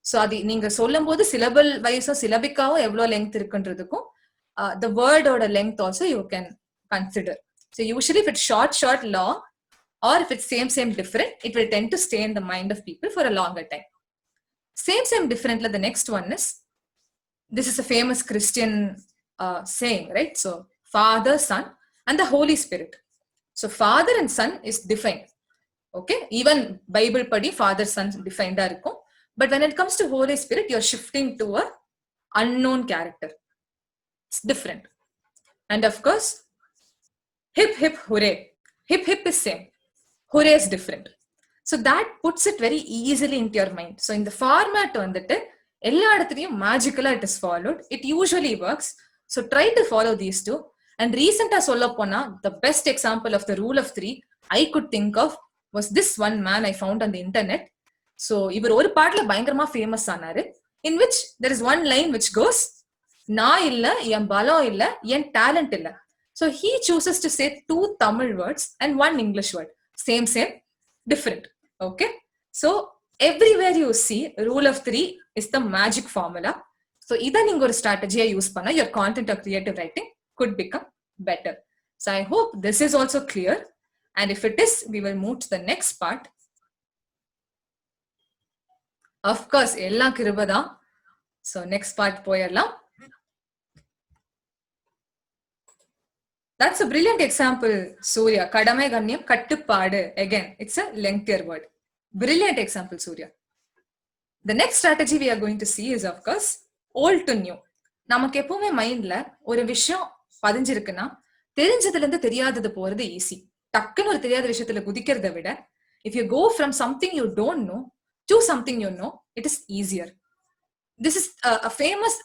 So adi neenga sollumbodhu syllable wise syllabic-avum evlo length irukundradhukkum the word oda length also you can consider. So usually if it's short, long, or if it's same, different, it will tend to stay in the mind of people for a longer time. Same, different, the next one is, this is a famous Christian saying, right? So Father, Son, and the Holy Spirit. So Father and Son is defined. Okay, even Bible padi Father, Son defined ah irukum. But when it comes to Holy Spirit, you're shifting to a unknown character. It's different. And of course, hip hip hooray. Hip hip is same. Hooray is different. So that puts it very easily into your mind. So in the format vandittu ella edathiliyum magically it is followed. It usually works. So try to follow these two. And recent solla pona, the best example of the rule of 3 I could think of was this one man I found on the internet. So ivar oru paatla bayangarama famous aanaru, in which there is one line which goes, na illa en balam illa en talent illa. So he chooses to say 2 Tamil words and 1 English word. Same, different. Okay, so everywhere you see rule of 3 is the magic formula. So either neenga or strategy use panna, your content or creative writing could become better. So I hope this is also clear, and if it is, we will move to the next part. Of course ella kirubada. So next part poyarlam. That's a brilliant example, Surya. Kadamai Ganyam Kattupaadu. Again, it's a lengthier word. Brilliant example, Surya. The next strategy we are going to see is, of course, old to new. நமக்கு எப்பவுமே மைண்ட்ல ஒரு விஷயம் பதிஞ்சிருக்குன்னா தெரிஞ்சதுல இருந்து தெரியாதது போறது easy. டக்குன்னு ஒரு தெரியாத விஷயத்துல குதிக்கிறத விட, if you go from something you don't know to something you know, it is easier. This is a famous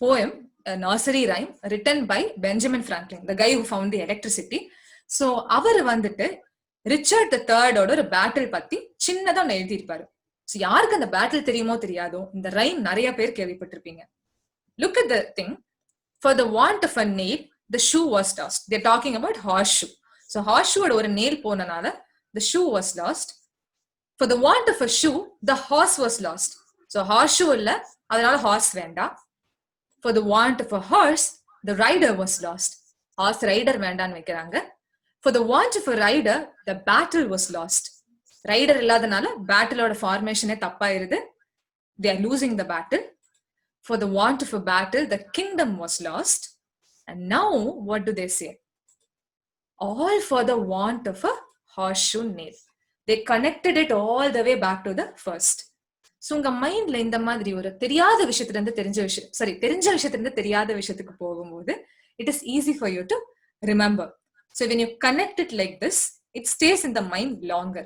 poem, a nursery rhyme written by Benjamin Franklin, the guy who found the electricity. So அவர் வந்துட்டு Richard III ஓட ஒரு battle பத்தி சின்னதா ஒன்று எழுதியிருப்பாரு. So யாருக்கு அந்த battle தெரியுமோ தெரியாதோ, இந்த ரைம் நிறைய பேர் கேள்விப்பட்டிருப்பீங்க. Look at the thing. For the want of a nail, the shoe was lost. They're talking about horseshoe. So horseshoe ஓட ஒரு nail போனனால the shoe was lost. For the want of a shoe, the horse was lost. So horseshoe இல்ல, அதனால horse வேண்டாம். For the want of a horse, the rider was lost. Horse rider வேண்டான்னு வைக்கிறாங்க. For the want of a rider, the battle was lost. Rider இல்லாதனால பேட்டிலோட ஃபார்மேஷனே தப்பாயிருது. They are losing the battle. For the want of a battle, the kingdom was lost. And now, what do they say? All for the want of a horseshoe nail. They connected it all the way back to the first. So உங்க மைண்ட்ல இந்த மாதிரி ஒரு தெரியாத விஷயத்துல இருந்து தெரிஞ்ச விஷயத்துல இருந்து தெரியாத விஷயத்துக்கு போகும்போது it is easy for you to remember. So when you connect it like this, it stays in the mind longer.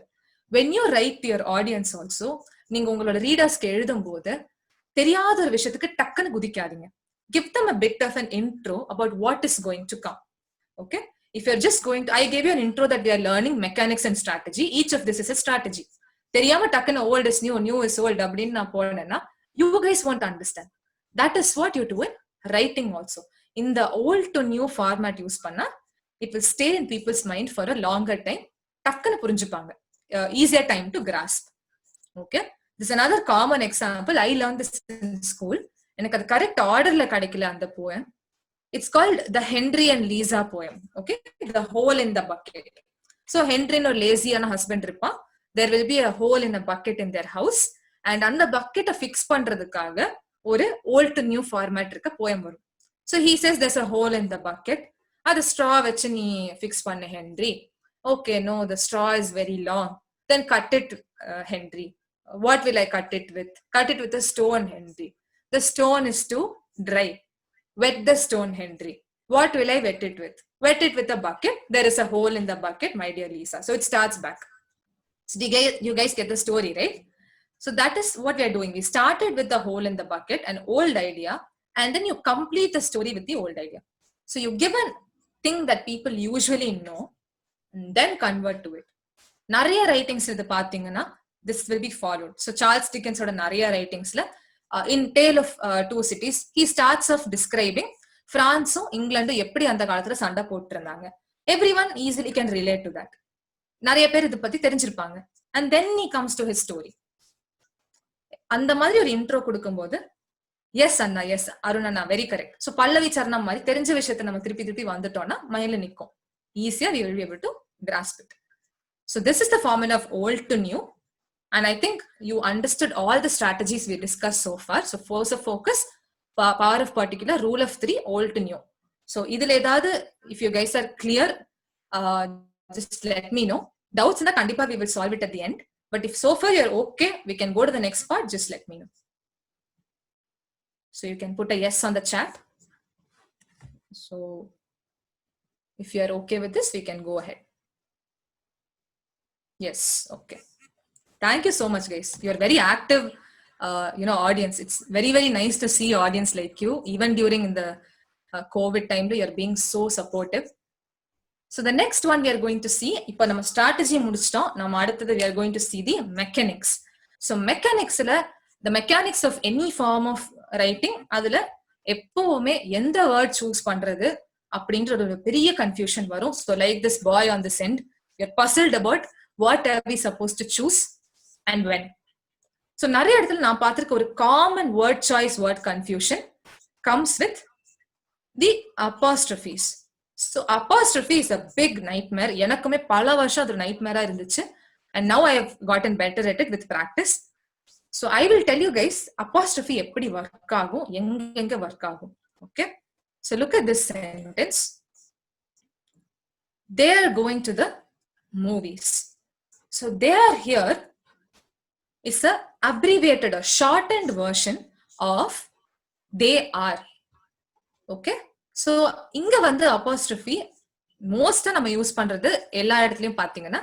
When you write to your audience also, நீங்க உங்களோட ரீடர்ஸ்க்கு எழுதும் போது தெரியாத ஒரு விஷயத்துக்கு டக்குன்னு குதிக்காதீங்க. Give them a bit of an intro about what is going to come. Okay, if you're just going to, I gave you an intro that we are learning mechanics and strategy. Each of this is a strategy. தெரியாம டக்குன்னு old is new, new is old அப்படின்னு நான் போனேன்னா you guys won't understand. That is what you do in writing also. In the old to new format use பண்ணா it will stay in people's mind for a longer time. டக்குன்னு புரிஞ்சுப்பாங்க. Easier time to grasp. Okay, this is another common example. I learned this in school. எனக்கு அது correct ஆர்டர்ல கிடைக்கல அந்த poem. It's called the Henry and Lisa poem. Okay, the hole in the bucket. So Henry no lazy ana husband irpa. There will be a hole in a bucket in their house. and அந்த பக்கெட்டை fix பண்றதுக்காக ஒரு volt to new format இருக்க poem வரும். So he says there's a hole in the bucket, அது straw வச்சு நீ fix பண்ணு Henry. Okay, no, the straw is very long, then cut it, Henry. What will I cut it with? Cut it with a stone, Henry. The stone is too dry. Wet the stone, Henry. What will I wet it with? Wet it with a bucket. There is a hole in the bucket, my dear Lisa. So it starts back. So you guys get the story, right? So that is what we are doing. We started with the hole in the bucket, an old idea, and then you complete the story with the old idea. So you give a thing that people usually know, and then convert to it. நிறைய writings இது பாத்தீங்கன்னா this will be followed. So Charles Dickens ஓட நிறைய ரைட்டிங்ஸ்ல in Tale of Two Cities he starts off describing பிரான்ஸும் இங்கிலாண்டும் எப்படி அந்த காலத்துல சண்டை போட்டு இருந்தாங்க. Everyone easily can relate to that. நிறைய பேர் இதை பத்தி தெரிஞ்சிருப்பாங்க. And then he comes to his story. அந்த மாதிரி ஒரு இன்ட்ரோ கொடுக்கும்போது எஸ் அண்ணா, எஸ் அருண் அண்ணா, வெரி கரெக்ட். ஸோ பல்லவி சரணம் மாதிரி தெரிஞ்ச விஷயத்த நம்ம திருப்பி திருப்பி வந்துட்டோம்னா மைண்ட்ல நிற்கும். ஈஸியா we will be able to grasp it. So this is the formula of old to new, and I think you understood all the strategies we discussed so far. So force of focus, power of particular, rule of three, old to new. So idhula edavadhu if you guys are clear, just let me know. Doubts na kandipa we will solve it at the end, but if so far you're okay, we can go to the next part. Just let me know. So you can put a yes on the chat. So if you are okay with this, we can go ahead. Yes, okay. Thank you so much, guys. You are very active, audience. It's very, very nice to see audience like you, even during the COVID time. You are being so supportive. So the next one we are going to see, ipo nama strategy mudichitom, nama adutha we are going to see the mechanics. So mechanics la, the mechanics of any form of writing, adula எப்பவுமே எந்த word choose பண்றது அப்படின்ற ஒரு பெரிய confusion வரும். So like this boy on this end, you're puzzled about what are we supposed to choose and when. So நிறைய இடத்துல நான் பார்த்திருக்க ஒரு common word choice word confusion comes with the apostrophes. So apostrophe is a big nightmare. எனக்குமே பல வருஷம் அது nightmare இருந்துச்சு, and now I have gotten better at it with practice. So I will tell you guys apostrophe எப்படி work ஆகும், எங்க work ஆகும். Okay, so look at this sentence. They are going to the movies. So they are here is a abbreviated or shortened version of they are. Okay, so இங்க வந்து apostrophe மோஸ்டா நம்ம use பண்றது எல்லா இடத்துலயும் பாத்தீங்கன்னா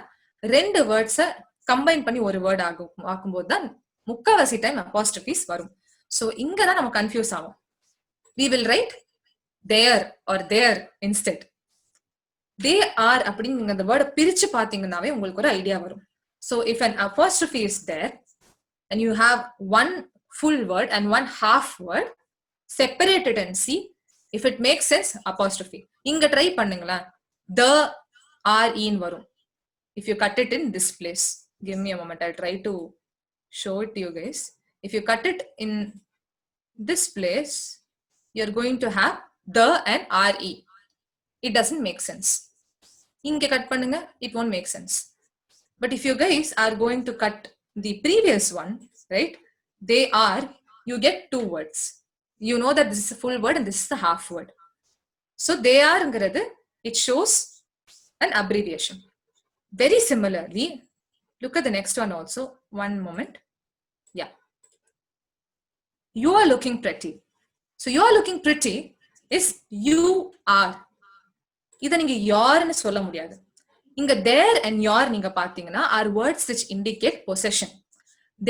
ரெண்டு வேர்ட்ஸை கம்பைன் பண்ணி ஒரு வேர்ட் ஆக்கும்போது தான் முக்காவாசி டைம் apostrophes வரும். So இங்க தான் நம்ம கன்ஃபியூஸ் ஆகும். We will write there or there instead. They are அப்படின்னு நீங்க அந்த வேர்டை பிரிச்சு பாத்தீங்கன்னாவே உங்களுக்கு ஒரு ஐடியா வரும். So if an apostrophe is there and you have one full word and one half word, separate it and see if it makes sense. Apostrophe இங்க try பண்ணுங்களா, the are in வரும். If you cut it in this place, give me a moment, I'll try to show it to you guys. If you cut it in this place, you're going to have the and re. It doesn't make sense. இங்க cut பண்ணுங்க, it won't make sense. But if you guys are going to cut the previous one, right, they are, you get two words. You know that this is a full word and this is the half word. So they are ங்கிறது it shows an abbreviation. Very similarly, look at the next one also. One moment. Yeah. You are looking pretty. So you are looking pretty is you are. இத நீங்க யாருன்னு சொல்ல முடியாது. இங்க there and your நீங்க பாத்தீங்கன்னா are words which indicate possession.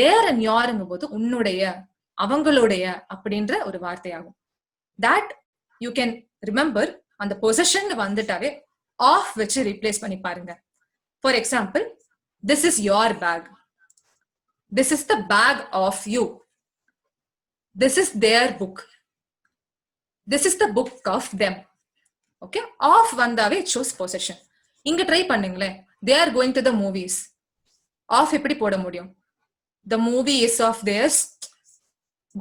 there and yourங்கும் போது உன்னுடைய, அவங்களுடைய அப்படின்ற ஒரு வார்த்தையாகும். That you can remember அந்த possession வந்துட்டாவே of வச்சு replace பண்ணி பாருங்க. For example, this is your bag. This is the bag of you. This is their book. This is the book of them. Okay, of வந்தாவே it shows possession. இங்க try பண்ணுங்களே, they are going to the movies. of எப்படி போட முடியும்? The movie is of theirs.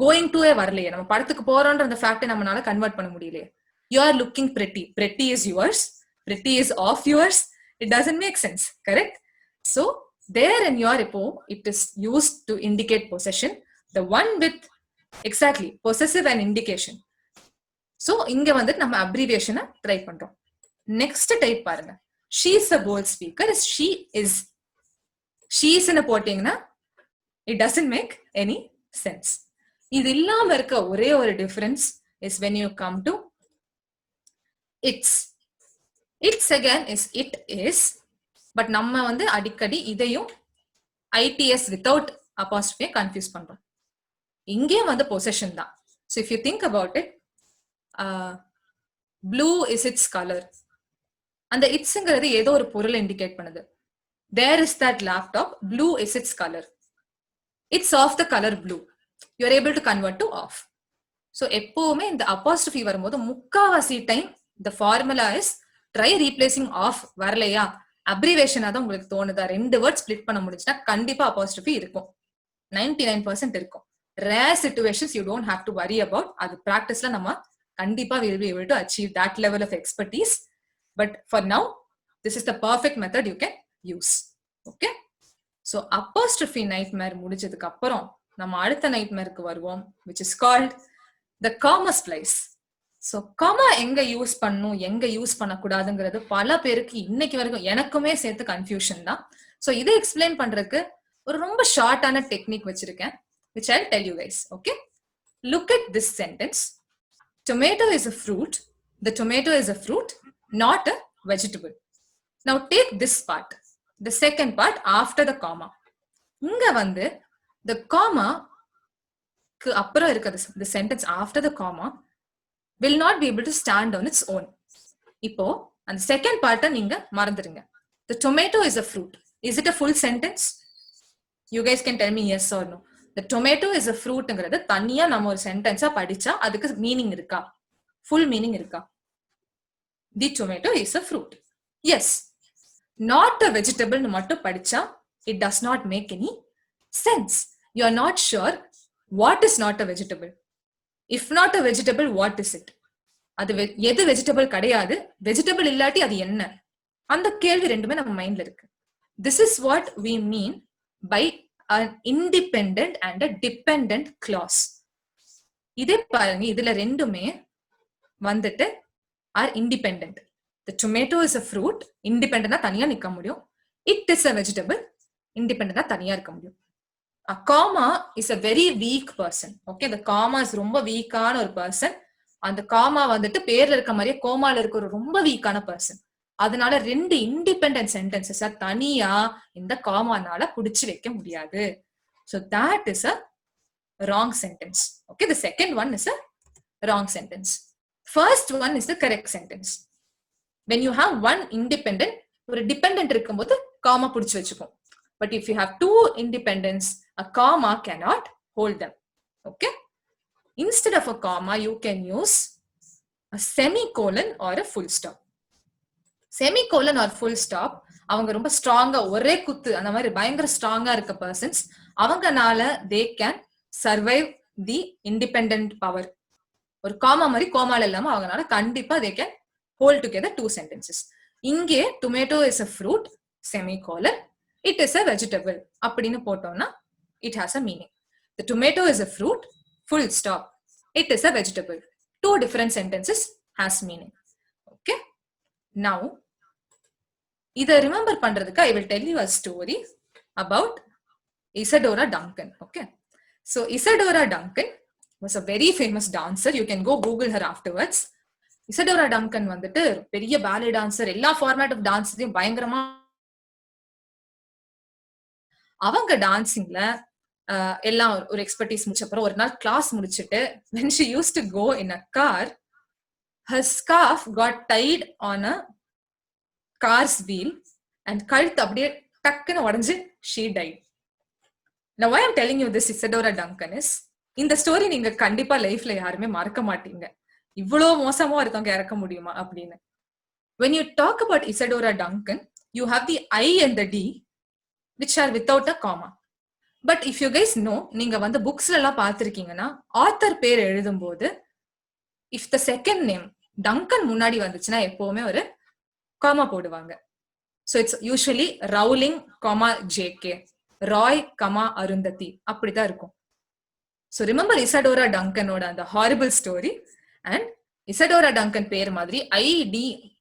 going to வரலையே, நம்ம படத்துக்கு போறோம்ன்ற அந்த ஃபேக்டை நம்மளால கன்வெர்ட் பண்ண முடியலையே. You are looking pretty. Pretty is yours. Pretty is of yours. It doesn't make sense, correct? So there in your repo, it is used to indicate possession. The one with exactly possessive and indication. So இங்க வந்து நம்ம abbreviation try பண்றோம். Next type பாருங்க. she is a bold speaker is she is. she is ன்னு போட்டீங்கன்னா it doesn't make any sense. இது இல்லாம இருக்க ஒரே ஒரு difference is when you come to its. its again is it is, but நம்ம வந்து அடிக்கடி இதையும் its without apostrophe கன்ஃபியூஸ் பண்றோம். இங்கே வந்து பொசஷன் தான். so if you think about it, blue is its color. அந்த இட்ஸ்ங்கிறது ஏதோ ஒரு பொருளை இண்டிகேட் பண்ணுது. there is that laptop, blue is its color. it's of the color blue. you are able to convert to of. so எப்பவுமே இந்த apostrophe வரும்போது முக்காவாசி time the formula is try replacing of. வரலையா அப்ரிவேஷனா தான் உங்களுக்கு தோணுதா, ரெண்டு வேர்ட் ஸ்பிளிட் பண்ண முடிஞ்சுன்னா கண்டிப்பா apostrophe இருக்கும். 99% இருக்கும். rare situations you don't have to worry about. அது practiceல நம்ம கண்டிப்பா will be able to achieve that level of expertise. but for now this is the perfect method you can use. okay, so apostrophe nightmare முடிஞ்சதுக்கு அப்புறம் நம்ம அடுத்த நைட்மேருக்கு வருவோம், which is called the comma splice. so comma எங்க use பண்ணும் எங்க use பண்ணக்கூடாதுங்கிறது பல பேருக்கு இன்னைக்கு வரைக்கும் எனக்குமே சேர்த்து கன்ஃபியூஷன் தான். so இதை எக்ஸ்பிளைன் பண்றதுக்கு ஒரு ரொம்ப ஷார்ட்டான டெக்னிக் வச்சிருக்கேன், which I'll tell you guys. okay, look at this sentence. tomato is a fruit. the tomato is a fruit, not a vegetable. now take this part, the second part after the comma. இங்க வந்து the comma க்கு அப்புறம் இருக்கிறது the sentence after the comma will not be able to stand on its own. இப்போ அந்த second பார்ட்டை நீங்க மறந்துடுங்க. the tomato is a fruit. is it a full sentence? you guys can tell me yes or no. the tomato is a fruitங்கிறது தனியா நம்ம ஒரு சென்டென்ஸா படிச்சா அதுக்கு மீனிங் இருக்கா, ஃபுல் மீனிங் இருக்கா? the tomato is a fruit. yes. not a vegetable னு மட்டும் படிச்சா it does not make any sense. you are not sure what is not a vegetable. if not a vegetable, what is it? அது எது vegetable கிடையாது, vegetable இல்லாட்டி அது என்ன? அந்த கேள்வி ரெண்டுமே நம்ம மைண்ட்ல இருக்கு. this is what we mean by an independent and a dependent clause. இதே பாருங்க, இதுல ரெண்டுமே வந்துட்டு are independent. the tomato is a fruit, independent தனியா நிக்க முடியும். it is a vegetable, independent தனியா இருக்க முடியும். a comma is a very weak person. okay, the comma is ரொம்ப வீக்கான ஒரு பர்சன். அந்த காமா வந்துட்டு பேர்ல இருக்க மாதிரியே கோமால இருக்க ஒரு ரொம்ப வீக்கான பர்சன். அதனால ரெண்டு இண்டிபெண்டன்ட் சென்டென்சஸ் தனியா இந்த காமானால புடிச்சு வைக்க முடியாது. so that is a wrong sentence. okay, the second one is a wrong sentence. first one is the correct sentence. when you have one independent, ஒரு dependent இருக்கும்போது காமா புடிச்சு வச்சுக்கும். but if you have two independents, a comma cannot hold them. okay, instead of a comma you can use a semicolon or a full stop. semicolon or full stop அவங்க ரொம்ப ஸ்ட்ராங்கா ஒரே குத்து அந்த மாதிரி பயங்கர ஸ்ட்ராங்கா இருக்க பர்சன்ஸ், அவங்கனால they can survive the independent power. ஒரு காமா மாதிரி கோமால இல்லாம அவங்கனால கண்டிப்பா they can hold together two sentences. இங்கே tomato is a fruit semicolon, it is a vegetable அப்படின்னு போட்டோம்னா it has a meaning. the tomato is a fruit full stop, it is a vegetable. two different sentences has meaning. okay, now இதை remember பண்றதுக்கு I will tell you a story about Isadora Duncan. okay, so Isadora Duncan was a very famous dancer. you can go Google her afterwards. Isadora Duncan வந்துட்டு பெரிய ballet dancer, எல்லா format of டான்ஸ்லயும் பயங்கரமா அவங்க டான்சிங்ல எல்லாம் ஒரு expertise முடிச்ச அப்புறம் ஒரு நாள் கிளாஸ் முடிச்சுட்டு when she used to go in a car, her scarf got tied on a car's wheel and கழுத்து அப்படியே டக்குன்னு உடைஞ்சு she died. now why I'm telling you this Isadora Duncan is, இந்த ஸ்டோரி நீங்க கண்டிப்பா லைஃப்ல யாருமே மறக்க மாட்டீங்க. இவ்வளவு மோசமா ஒருத்தவங்க இறக்க முடியுமா அப்படின்னு. when you talk about Isadora Duncan, you have the I and the D which are without a comma. but if you guys know, நீங்க வந்து புக்ஸ்ல எல்லாம் பார்த்திருக்கீங்கன்னா ஆத்தர் பேர் எழுதும் போது if the second name Duncan முன்னாடி வந்துச்சுன்னா எப்பவுமே ஒரு காமா போடுவாங்க. So it's usually Rowling, JK, Roy, Arundhati. அப்படிதான் இருக்கும். So remember Isadora Duncan oda the horrible story, and Isadora Duncan பேர் மாதிரி ID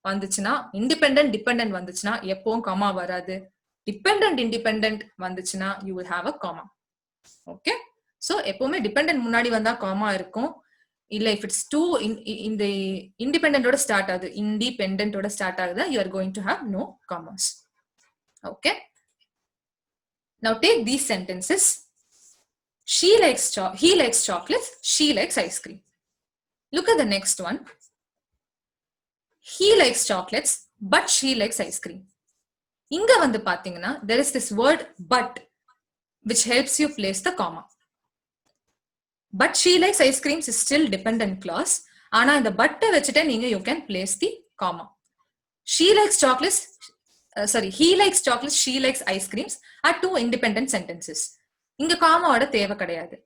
வந்துச்சுனா independent dependent வந்துச்சுனா எப்பவும் comma வராது. Dependent independent வந்துச்சுனா you will have a comma. Okay, so எப்பவுமே dependent முன்னாடி வந்தா comma இருக்கும். இல்ல if it's two in the independent oda start ஆகுது, independent oda start ஆகுது, you are going to have no commas. Okay, now take these sentences. He likes chocolates, she likes ice cream. Look at the next one. He likes chocolates, but she likes ice cream. Inga vandu pathina, there is this word but, which helps you place the comma. But she likes ice creams is still dependent clause. Ana in the but vechite neenga you can place the comma. He likes chocolates, she likes ice creams are two independent sentences. Inga comma oda theva kadayadu.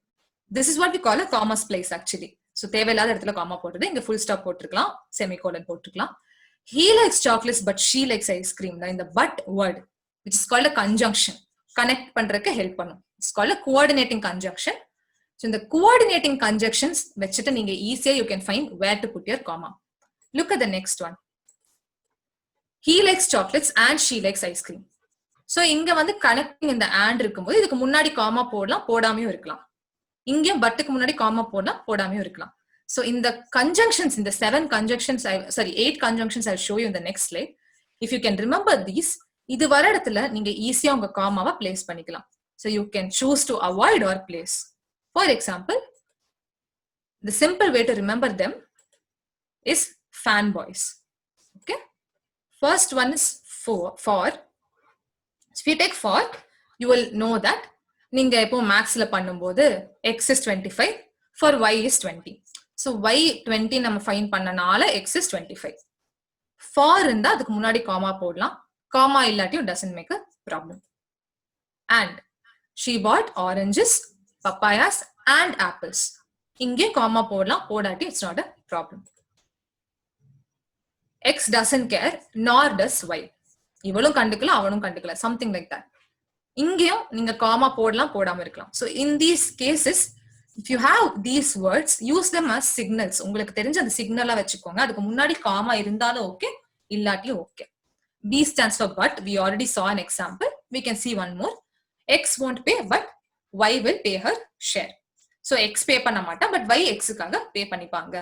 This is what we call a comma splice actually. So தேவையில்லாத இடத்துல gamma போட்டுது, இங்க full stop போட்டுக்கலாம், semicolon போட்டுக்கலாம். He likes chocolates but she likes ice cream. In the but word, which is called a conjunction, connect பண்றதுக்கு help பண்ணும். It's called a coordinating conjunction. So in the coordinating conjunctions வச்சிட்டு நீங்க easier you can find where to put your comma. Look at the next one. He likes chocolates and she likes ice cream. So இங்க வந்து connecting in the and இருக்கும்போது இதுக்கு முன்னாடி gamma போடலாம், போடாமையும் இருக்கலாம். இங்கேயும் பட்டுக்கு முன்னாடி காமா போடலாம், போடாமையும் இருக்கலாம். So in the conjunctions, in the 8 conjunctions I'll show you in the next slide. If you can remember these, இது வர இடத்துல நீங்க ஈஸியா உங்க காமாவை place பண்ணிக்கலாம். So you can choose to avoid or place. For example, the simple way to remember them is fanboys. Okay? First one is for. So if you take for, you will know that நீங்க எப்போ மேக்ஸ்ல பண்ணும்போது x is 25 for y is 20. So y 20 நம்ம find பண்ணனால x is 25. for இருந்தா அதுக்கு முன்னாடி gamma போடலாம், காமா இல்லாட்டியும் doesn't make a problem. And she bought oranges, papayas and apples. இங்கே காமா போடலாம், போடாட்டி it's not a problem. X doesn't care nor does y. இவளும் கண்டுக்கல அவனும் கண்டுக்கல, something like that. இங்கேயும் நீங்க காமா போடலாம், போடாம இருக்கலாம். So in these cases, if you have these words, use them as signals. உங்களுக்கு தெரிஞ்ச அந்த சிக்னலா வச்சுக்கோங்க. அதுக்கு முன்னாடி காமா இருந்தாலும் ஓகே, இல்லாட்டியும் okay. B stands for but. We already saw an example. We can see one more. X won't pay, but Y will pay her share. So X pay பண்ண மாட்டா, but Y Xக்காக pay பண்ணிப்பாங்க.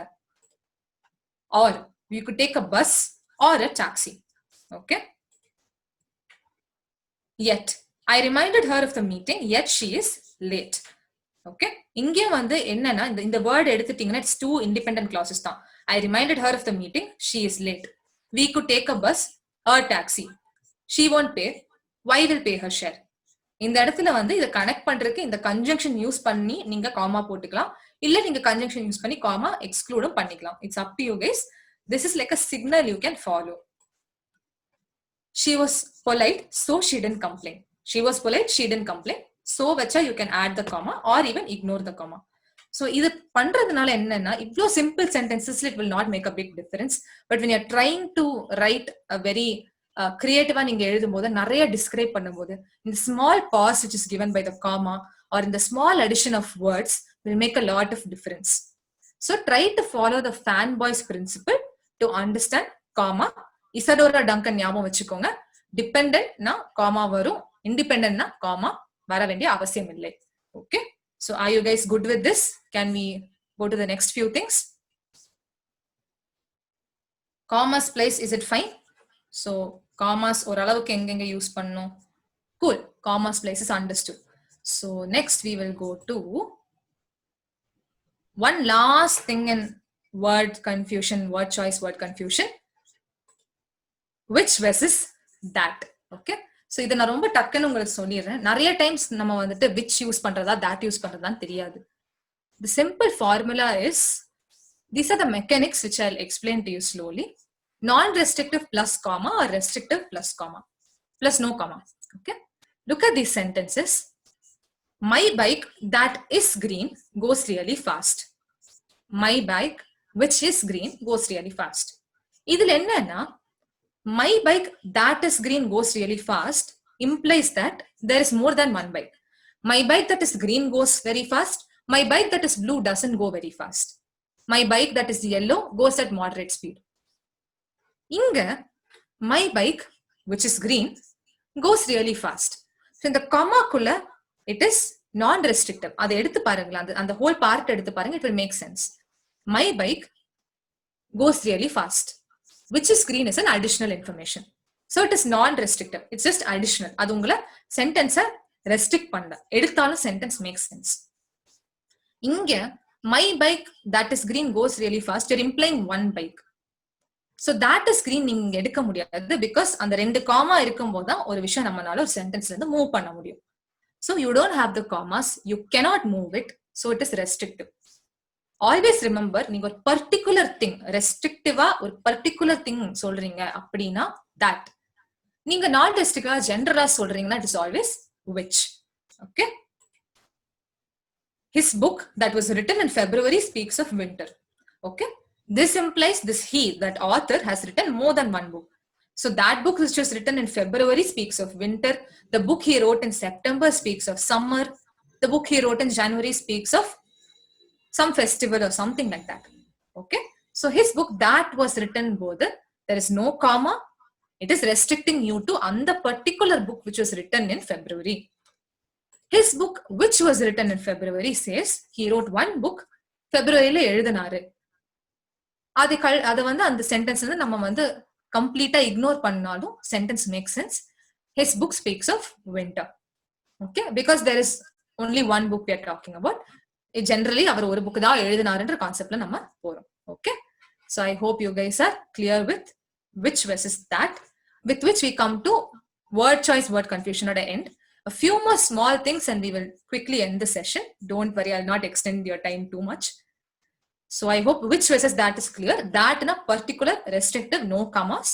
Or you could take a bus or a taxi. Okay. Yet I reminded her of the meeting, yet she is late. Okay, இங்கே வந்து என்னன்னா இந்த word எடுத்துட்டீங்கன்னா it's two independent clauses தான். I reminded her of the meeting, she is late. We could take a bus or taxi. She won't pay, Y will pay her share. இந்த இடத்துல வந்து இத கனெக்ட் பண்றதுக்கு இந்த conjunction யூஸ் பண்ணி நீங்க gamma போட்டுக்கலாம், இல்ல நீங்க conjunction யூஸ் பண்ணி காமா எக்ஸ்க்ளூடும் பண்ணிக்கலாம். It's up to you guys. This is like a signal you can follow. She was polite, so she didn't complain. She was polite, she didn't complain. So வச்சா you can add the comma or even ignore the comma. So இது பண்றதுனால என்னன்னா இவ்ளோ simple sentences it will not make a big difference. But when you're trying to write a very creative நீங்க எழுதும்போது நிறைய describe பண்ணும்போது இந்த small pause which is given by the comma or in the small addition of words will make a lot of difference. So try to follow the fanboys principle to understand comma. Isadora Duncan ஞாபகம் வச்சுக்கோங்க. Dependent na comma வரும், independent na comma வர வேண்டிய அவசியம் இல்லை. Okay, so are you guys good with this? Can we go to the next few things? Commas place, is it fine? So commas ஓரளவுக்கு எங்கெங்க use பண்ணணும்? Cool, commas place is understood. So next we will go to one last thing in word confusion, word choice, word confusion. Which versus that. Okay, so இத நான் ரொம்ப டக்குன்னு உங்களுக்கு சொல்லிடுறேன். நிறைய டைம்ஸ் நம்ம வந்துட்டு which யூஸ் பண்றதா that யூஸ் பண்றதான்னு தெரியாது. The simple formula is, these are the mechanics which I'll explain to you slowly. Non-restrictive plus comma or restrictive plus comma plus no comma. Okay, look at these sentences. My bike that is green goes really fast. My bike which is green goes really fast. இதுல என்னன்னா My bike that is green goes really fast implies that there is more than one bike. My bike that is green goes very fast. My bike that is blue doesn't go very fast. My bike that is yellow goes at moderate speed. Inga, my bike, which is green, goes really fast. So in the comma kulla, it is non-restrictive. Adu eduthu parunga, and the whole part eduthu parunga, it will make sense. My bike goes really fast. Which is green is an additional information. So it is non-restrictive. It's just additional. அது உங்களை sentence restrict பண்ணல. எடுத்தாலும் sentence makes sense. இங்க my bike that is green goes really fast. You're implying one bike. So that is green நீங்க எடுக்க முடியாது because அந்த ரெண்டு காமா இருக்கும்போது தான் ஒரு விஷயம் நம்மனால ஒரு சென்டென்ஸ்ல இருந்து மூவ் பண்ண முடியும். So you don't have the commas. You cannot move it. So it is restrictive. Always remember, நீங்க ஒரு particular thing restrictive-ஆ ஒரு particular thing சொல்றீங்க அப்படின்னா that. நீங்க not restrictive-ஆ general-ஆ சொல்றீங்கன்னா it is always which. Okay? His book that was written in February speaks of winter. Okay? This implies this that author has written more than one book. So that book which was written in February speaks of winter. The book he wrote in September speaks of summer. The book he wrote in January speaks of some festival or something like that. Okay? So his book that was written both, there is no comma. It is restricting you to on the particular book which was written in February. His book which was written in February says he wrote one book February-ல எழுதினாரு. அது வந்து அந்த sentence வந்து நம்ம வந்து completely ignore பண்ணாலும் sentence make sense. His book speaks of winter. Okay, because there is only one book we are talking about. Generally அவர் ஒரு புக் தான் எழுதினாருன்ற கான்செப்ட்ல நம்ம போறோம். Okay, so I hope you guys are clear with which versus that, with which we come to word choice, word confusion at the end. A few more small things and we will quickly end the session. Don't worry, I'll not extend your time too much. So I hope which versus that is clear. That in a particular restrictive, no commas.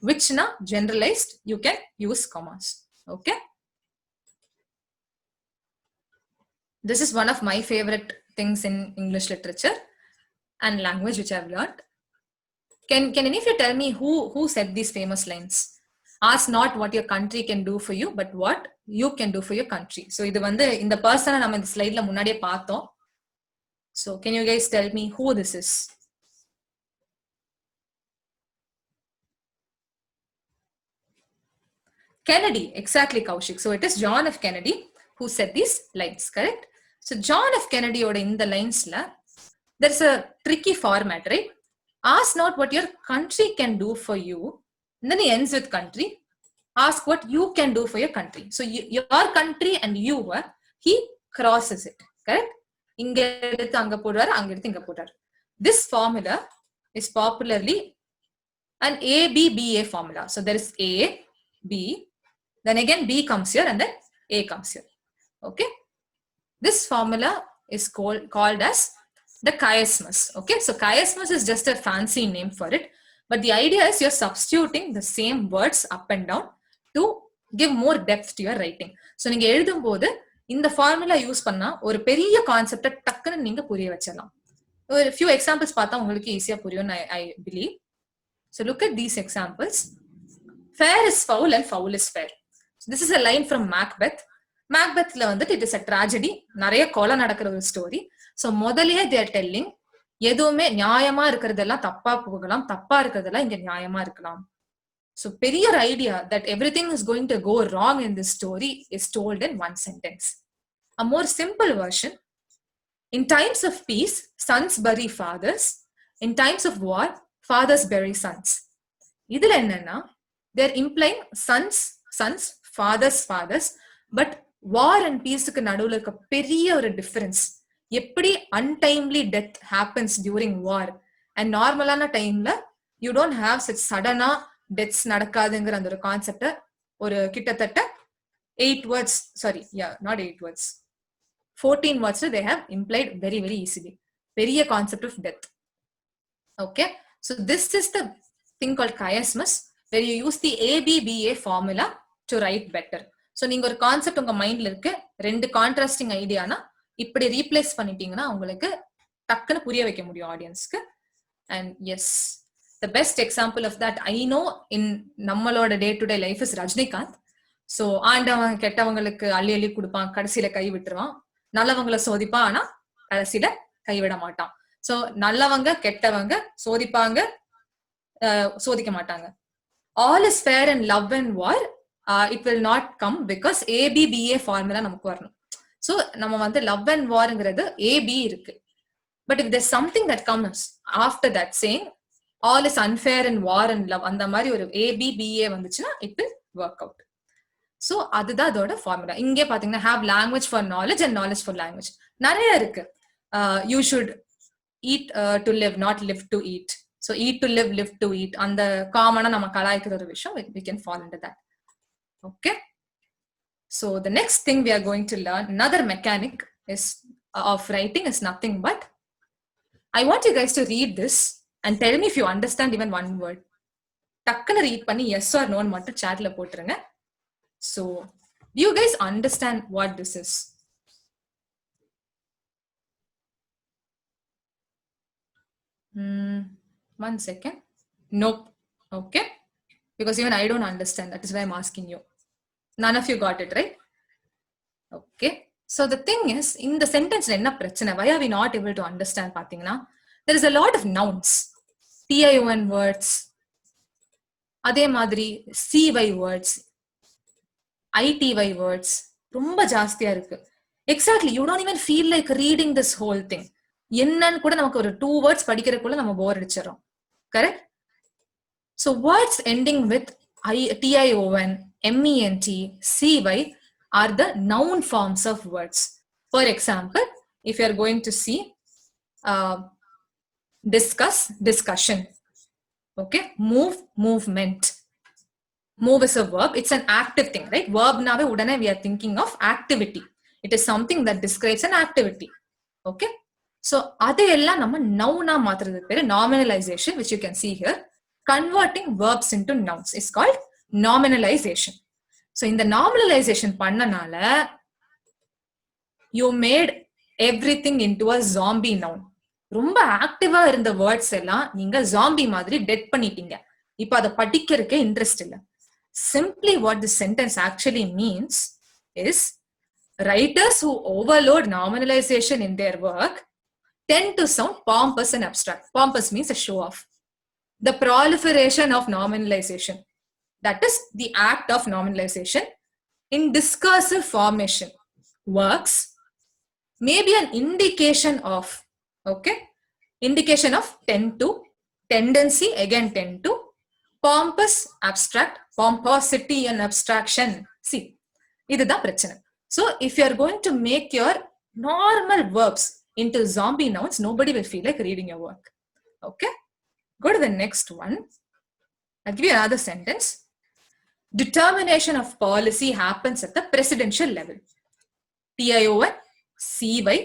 Which in a generalized, you can use commas. Okay. This is one of my favorite things in English literature and language which I've learned. Can any of you tell me who said these famous lines? Ask not what your country can do for you, but what you can do for your country. So இது வந்து இந்த பர்சனை நம்ம இந்த ஸ்லைட்ல முன்னாடியே பார்த்தோம். So can you guys tell me who this is? Kennedy, exactly, Kaushik. So it is John F. Kennedy who said these lines, correct? So John F. Kennedy oda in the lines la, there's a tricky format, right? Ask not what your country can do for you. And then he ends with country. Ask what you can do for your country. So your country and you, he crosses it, correct? Inga eduthu anga podrar, anga eduthu inga podrar. This formula is popularly an ABBA formula. So there is A, B, then again B comes here and then A comes here. Okay? This formula is called as the chiasmus. Okay, so chiasmus is just a fancy name for it, but the idea is you're substituting the same words up and down to give more depth to your writing. So நீங்க எழுதும்போது இந்த formula use பண்ணா ஒரு பெரிய கான்செப்டை டக்குன்னு நீங்க புரிய வச்சிடலாம். ஒரு few examples பார்த்தா உங்களுக்கு ஈஸியா புரியும், I believe. So look at these examples. Fair is foul and foul is fair. So this is a line from Macbeth. Macbethல வந்துட்டு it is a tragedy, நிறைய கொலை நடக்கிற ஒரு ஸ்டோரி. So முதல்லயே they are telling எதுவுமே நியாயமா இருக்கிறதெல்லாம் தப்பா போகலாம், தப்பா இருக்கிறதெல்லாம் இங்க நியாயமா இருக்கலாம். So பெரிய idea that everything is going to go wrong in this story is told in one sentence. A more simple version: in times of peace, sons bury fathers. In times of war, fathers bury sons. இதுல என்னன்னா they are implying sons, fathers, but war and peace-க்கு நடுவுல இருக்க பெரிய ஒரு difference. எப்படி untimely death happens during war and நார்மலான டைம்ல you don't have such sudden deaths நடக்காதுங்கிற அந்த ஒரு கான்செப்ட ஒரு கிட்டத்தட்ட 14 words they have implied very very easily. பெரிய concept of death. Okay, so this is the thing called chiasmus, where you use the ABBA formula to write better. So நீங்க ஒரு concept உங்க மைண்ட்ல இருக்கு, ரெண்டு கான்ட்ராஸ்டிங் ஐடியானா இப்படி ரீப்ளேஸ் பண்ணிட்டீங்கன்னா உங்களுக்கு டக்குன்னு புரிய வைக்க முடியும் ஆடியன்ஸ்க்கு. And yes, The best example of that I know in நம்மளோட day to day life is Rajinikanth. So ஆண்டவன் கெட்டவங்களுக்கு அள்ளி அள்ளி கொடுப்பான், கடைசியில கை விட்டுருவான். நல்லவங்களை சோதிப்பான், ஆனா கடைசியில கைவிட மாட்டான். ஸோ நல்லவங்க கெட்டவங்க சோதிப்பாங்க, சோதிக்க மாட்டாங்க. All is fair in love and war. It will not come because ABBA formula நமக்கு வரணும். ஸோ நம்ம வந்து லவ் அண்ட் வார்ங்கிறது AB இருக்கு. But if there's something that comes after that saying all is unfair in war and love, அந்த மாதிரி ஒரு ABBA வந்துச்சுன்னா it will work out. So அதுதான் அதோட ஃபார்முலா. இங்கே பாத்தீங்கன்னா have language for knowledge and knowledge for language நிறைய இருக்கு. You should eat to live, not live to eat. So eat to live, live to eat. அந்த காமனா நம்ம கலாய்க்கிற ஒரு விஷயம், we can fall into that. Okay. So the next thing we are going to learn, another mechanic is of writing is nothing but, I want you guys to read this and tell me if you understand even one word. டக்குன்னு read பண்ணி yes or no மட்டும் chatல போட்டுருங்க. So do you guys understand what this is? One second. Nope. Okay. Because even I don't understand. That is why I'm asking you. None of you got it, right? Okay. So the thing is, in the sentence, why are we not able to understand? There is a lot of nouns. TION words. அதே மாதிரி CY words. ITY words. ரொம்ப ஜாஸ்தியா இருக்கு. Exactly. You don't even feel like reading this whole thing. என்னன்னு கூட நமக்கு ஒரு 2 words படிக்கிறதுக்குள்ள நம்ம போர் அடிச்சிரோம். Correct? So words ending with TION, MENT, CY are the noun forms of words. For example, if you are going to see discuss, discussion. Okay? Move, movement. Move is a verb. It's an active thing, right? Verb nave udane we are thinking of activity. It is something that describes an activity. Okay? So adeyella nama noun-a maatradhukku peru nominalization, which you can see here. Converting verbs into nouns is called nominalization. So in the nominalization pannanaala you made everything into a zombie noun. ரொம்ப ஆக்டிவா இருந்த words எல்லாம் நீங்க zombie மாதிரி dead பண்ணிட்டீங்க. இப்ப அதை படிக்கிறதுக்கே interest இல்ல. Simply what this sentence actually means is writers who overload nominalization in their work tend to sound pompous and abstract. Pompous means a show off. The proliferation of nominalization, that is the act of nominalization in discursive formation works, may be an indication of, okay, indication of tend to, tendency, again tend to, pompous, abstract, pomposity and abstraction. See, இதுதான் பிரச்சனை. So if you are going to make your normal verbs into zombie nouns, nobody will feel like reading your work. Okay, go to the next one. I'll give you another sentence. Determination of policy happens at the presidential level. TION, CY,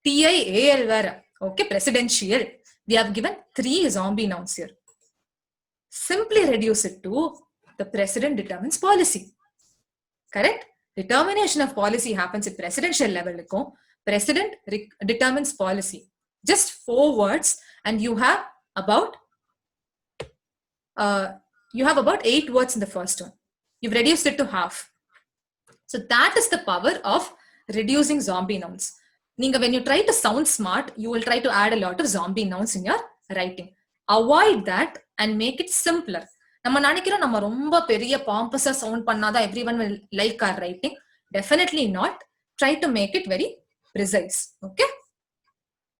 TIAL vera. Okay, presidential. We have given 3 zombie nouns here. Simply reduce it to the president determines policy. Correct? Determination of policy happens at presidential level. President determines policy. Just 4 words and you have about 8 words in the first one. You've reduced it to half. So that is the power of reducing zombie nouns. When you try to sound smart, you will try to add a lot of zombie nouns in your writing. Avoid that and make it simpler. நம்ம நினைக்கிறோம் நம்ம ரொம்ப பெரிய பாம்பஸா sound பண்ணாதான் everyone will like our writing. Definitely not. Try to make it very precise. Okay?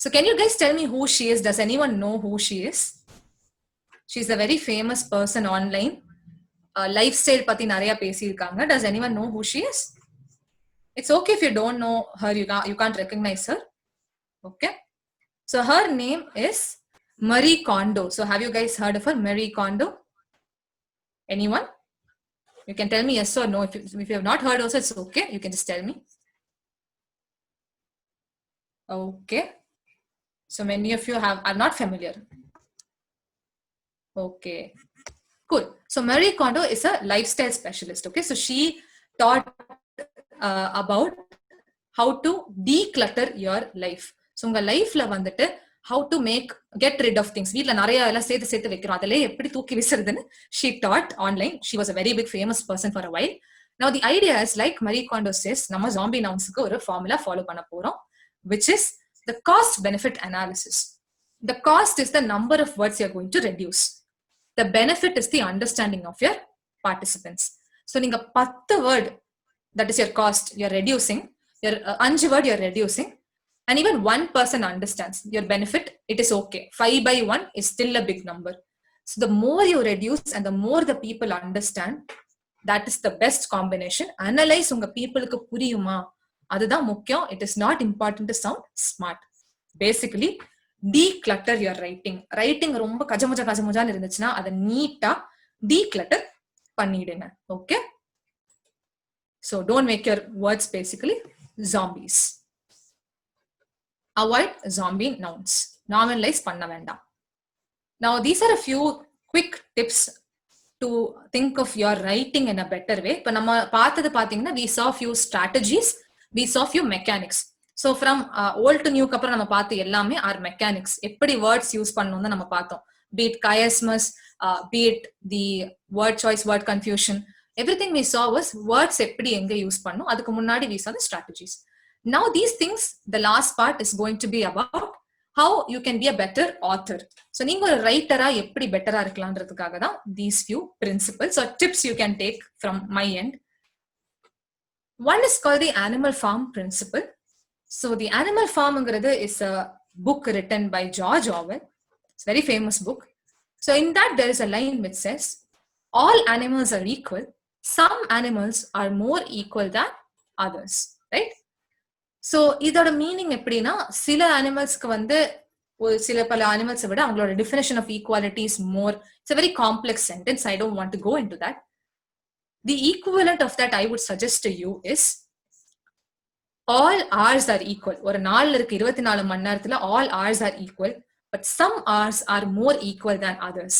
So can you guys tell me who she is? Does anyone know who she is? She's a very famous person online. Lifestyle pati nariya pesirukanga. Does anyone know who she is? It's okay if you don't know her, you can't recognize her. Okay? So her name is Marie Kondo. So have you guys heard of her? Marie Kondo? Anyone? You can tell me yes or no. If you have not heard also, it's okay. You can just tell me. Okay. So many of you are not familiar. Okay. Cool. So Marie Kondo is a lifestyle specialist. Okay. So she taught about how to declutter your life. So unga life la vandittu how to get rid of things. வீட்ல நிறைய எல்லாம் சேர்த்து வைக்கிறோம், அதிலே எப்படி தூக்கி வீசுறதுன்னு she taught online. She was a very big famous person for a while. Now the idea is, like Marie Kondo says, நம்ம zombie nounsக்கு ஒரு formula follow பண்ண போறோம், which is the cost benefit analysis. The cost is the number of words you're going to reduce. The benefit is the understanding of your participants. So நீங்க 10 word, that is your cost, you're reducing. Your 5 word you're reducing, and even one person understands your benefit, it is okay. 5 by 1 is still a big number. So the more you reduce and the more the people understand, that is the best combination. Analyze unga people ku puriyuma, adudha mukkiyam. It is not important to sound smart. Basically declutter your writing romba kajamuja irundhuchna adha neat-a declutter pannidunga. Okay, so don't make your words basically zombies. Avoid zombie nouns. Normalize panna vendam. Now these are a few quick tips to think of your writing in a better way. But நம்ம பார்த்தது பாத்தீங்கன்னா we saw few strategies, we saw few mechanics. So from old to new க்கு அப்புறம் நம்ம பார்த்த எல்லாமே are mechanics. எப்படி words use பண்ணணும்னு நம்ம பார்த்தோம். Be it chiasmus, be it the word choice, word confusion. Everything we saw was words எப்படி எங்க யூஸ் பண்ணணும். அதுக்கு முன்னாடி we saw the strategies. Now these things, the last part is going to be about how you can be a better author. So நீங்க ஒரு ரைட்டரா எப்படி பெட்டரா இருக்கலாம்ன்றதுக்காக தான் these few principles or tips you can take from my end. One is called the animal farm principle. So the animal farmங்கிறது is a book written by George Orwell. It's a very famous book. So in that there is a line which says, all animals are equal. Some animals are more equal than others. Right? So இதோட meaning எப்படின்னா, சில அனிமல்ஸ்க்கு வந்து ஒரு சில பல அனிமல்ஸை விட அவங்களோட definition of equality is more. It's a very complex sentence. I don't want to go into that. The equivalent of that I would suggest to you is all hours are equal. ஒரு நாள்ல இருக்க 24 மணி நேரத்துல all hours are equal, but some hours are more equal than others.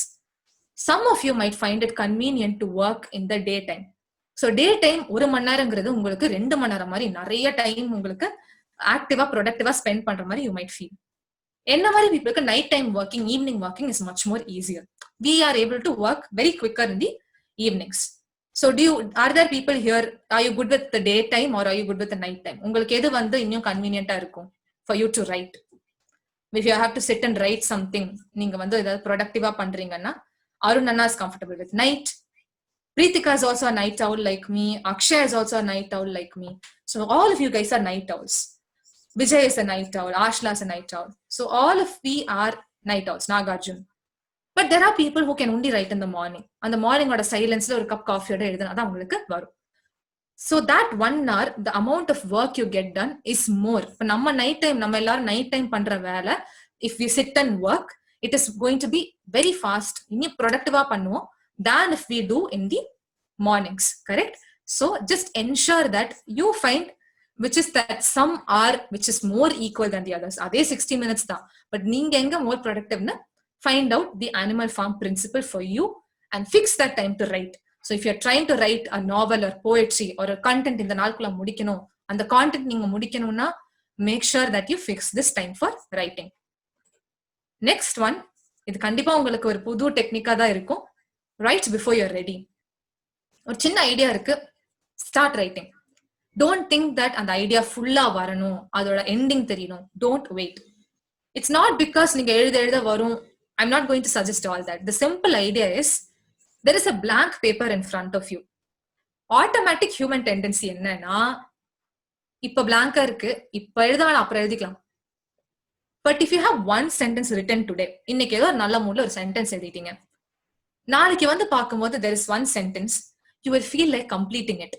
Some of you might find it convenient to work in the daytime. So day time 1 மணி நேரங்கிறது உங்களுக்கு 2 மணி நேரம் மாதிரி நிறைய time உங்களுக்கு ஆக்டிவா ப்ரொடக்டிவா spend பண்ற மாதிரி யூ மைட் ஃபீல். என்ன மாதிரி பீப்புளுக்கு night time working, evening working is much more easier. We are able to work very quicker in the evenings. So are there people here, are you good with the day time or are you good with night time? உங்களுக்கு எது வந்து இன்னும் கன்வீனியன்டா இருக்கும் for you to write? If you have to sit and write something, நீங்க வந்து ஏதாவது ப்ரொடக்டிவா பண்றீங்கன்னா அருண் அண்ணா is comfortable with night. Preetika is also a night owl like me. Akshay is also a night owl like me. So all of you guys are night owls. Vijay is a night owl. Ashla is a night owl. So all of we are night owls. Nagarjun. But there are people who can only write in the morning. And the morning oda silence la or cup coffee oda edutha adha ungalku varum. So that 1 hour, the amount of work you get done is more. If நம்ம night time, நம்ம எல்லாரும் night time பண்ற வேலை, if we sit and work, it is going to be very fast. இன்னும் ப்ரொடக்டிவா பண்ணுவோம் than if we do in the mornings. Correct? So just ensure that you find which is that some are which is more equal than the others. Adhe 60 minutes da, but neenga enga more productive na, find out the animal farm principle for you and fix that time to write. So if you're trying to write a novel or poetry or a content in the naalkula mudikano, and the content neenga mudikanona, make sure that you fix this time for writing. Next one, இது கண்டிப்பா உங்களுக்கு ஒரு புது டெக்னிக்கா தான் இருக்கும். Write before you're ready. ஒரு சின்ன idea இருக்கு, start writing. Don't think that அந்த ஐடியா ஃபுல்லா வரணும், அதோட எண்டிங் தெரியணும். Don't wait. It's not because நீங்க எழுத வரும். I'm not going to suggest all that. The simple idea is, there is a blank paper in front of you. Automatic human tendency என்னன்னா, இப்ப பிளாங்கா இருக்கு, இப்ப எழுதாலும் அப்புறம் எழுதிக்கலாம். But if you have one sentence written today, இன்னைக்கு ஏதோ ஒரு நல்ல மூட்ல ஒரு சென்டென்ஸ் எழுதிட்டீங்க, நாளைக்கு வந்து பார்க்கும்போது there is one sentence, you will feel like completing it.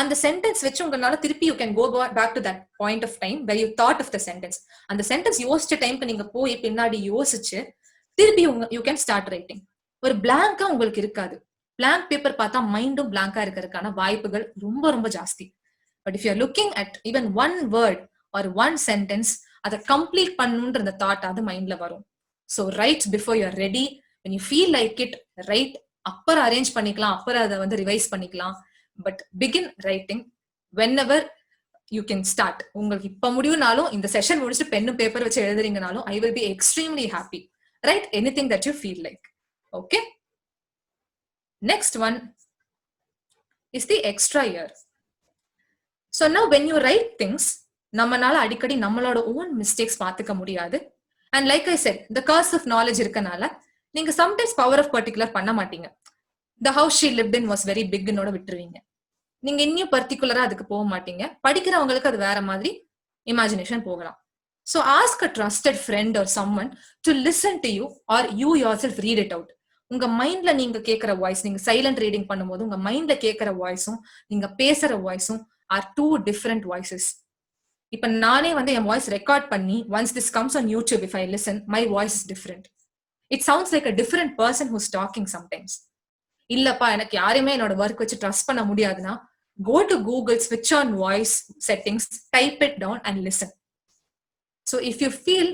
அந்த சென்டென்ஸ் வச்சு உங்களால திருப்பி you can go back to that point of time where you thought of the sentence. அந்த சென்டென்ஸ் யோசிச்ச டைம்க்கு நீங்க போய் பின்னாடி யோசிச்சு திருப்பி you can start writing. ஒரு blank உங்களுக்கு இருக்காது. blank பேப்பர் பார்த்தா மைண்டும் blank இருக்கிறதுக்கான வாய்ப்புகள் ரொம்ப ரொம்ப ஜாஸ்தி. But if you are looking at even one word or one sentence, அதை கம்ப்ளீட் பண்ணணும்ன்ற அந்த தாட் அது மைண்ட்ல வரும். So write before you are ready. When you feel like it, write. அப்புறம் அரேஞ்ச் பண்ணிக்கலாம், அப்புறம் அதை வந்து ரிவைஸ் பண்ணிக்கலாம். But begin writing whenever you can start. உங்களுக்கு இப்ப முடியும்னாலும் இந்த செஷன் முடிச்சுட்டு பென்னும் பேப்பர் வச்சு எழுதுறீங்கனாலும் I will be extremely happy. Write anything that you feel like. Okay. Next one is the extra year. So now when you write things, நம்மனால அடிக்கடி நம்மளோட own mistakes பார்த்துக்க முடியாது. And like I said, the curse of knowledge இருக்கனால நீங்க sometimes power of particular பண்ண மாட்டீங்க. The house she lived in was very big னோட விட்டுருவீங்க. நீங்க இன்னும் பர்டிகுலரா அதுக்கு போக மாட்டீங்க. படிக்கிறவங்களுக்கு அது வேற மாதிரி இமேஜினேஷன் போகலாம். So ask a trusted friend or someone to listen to you or you yourself read it out. உங்க மைண்ட்ல நீங்க கேட்கிற வாய்ஸ், நீங்க சைலண்ட் ரீடிங் பண்ணும்போது உங்க மைண்ட்ல கேட்கிற வாய்ஸும் நீங்க பேசுற வாய்ஸும் ஆர் டூ டிஃபரெண்ட் வாய்ஸஸ். இப்ப நானே வந்து என் வாய்ஸ் ரெக்கார்ட் பண்ணி once this comes on YouTube, if I listen, my voice is different. It sounds like a different person who's talking sometimes. இல்லப்பா எனக்கு யாரையுமே என்னோட ஒர்க் வச்சு ட்ரஸ்ட் பண்ண முடியாதுன்னா go to Google, switch on voice settings, type it down and listen. So if you feel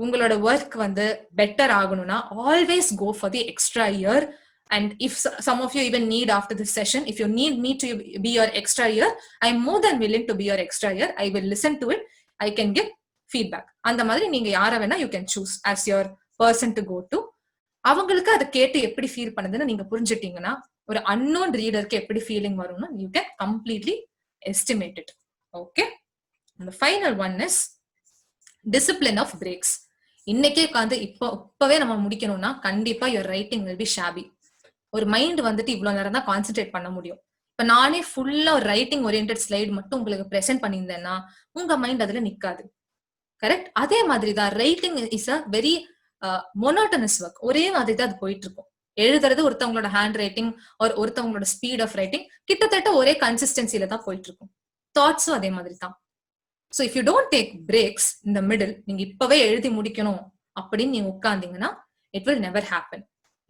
உங்களோட work வந்து better ஆகணும்னா always go for the extra year. And if some of you even need after this session, if you need me to be your extra year, I'm more than willing to be your extra year. I will listen to it. I can give feedback. அந்த மாதிரி நீங்க யார வேணா you can choose as your person to go to. அவங்களுக்கு அதை கேட்டு எப்படி feel பண்ணுதுன்னு நீங்க புரிஞ்சுட்டீங்கன்னா ஒரு unknown ரீடருக்கு எப்படி ஃபீலிங் வரும்னு you can completely estimate it. Okay. And the final one is discipline of breaks. இன்னைக்கே உட்காந்து இப்பவே நம்ம முடிக்கணும்னா கண்டிப்பா your writing will be shabby. ஒரு மைண்ட் வந்துட்டு இவ்வளவு நேரம் தான் கான்சென்ட்ரேட் பண்ண முடியும். இப்ப நானே ஃபுல்லா ஒரு ரைட்டிங் ஓரியன்டட் ஸ்லைட் மட்டும் உங்களுக்கு பிரசென்ட் பண்ணியிருந்தேன்னா உங்க மைண்ட் அதுல நிக்காது. கரெக்ட்? அதே மாதிரி தான் writing is a very monotonous work. ஒரே மாதிரி தான் அது போயிட்டு இருக்கும். எழுதுறது ஒருத்தவங்களோட ஹேண்ட் ரைட்டிங் ஒருத்தவங்களோட ஸ்பீட் ஆஃப் ரைட்டிங் கிட்டத்தட்ட ஒரே கன்சிஸ்டன்சில தான் போயிட்டு இருக்கும். தாட்ஸும் அதே மாதிரி தான். So if you don't take breaks in the middle, நீங்க இப்பவே எழுதி முடிக்கணும் அப்படின்னு நீங்க உட்கார்ந்தீங்கன்னா it will never happen.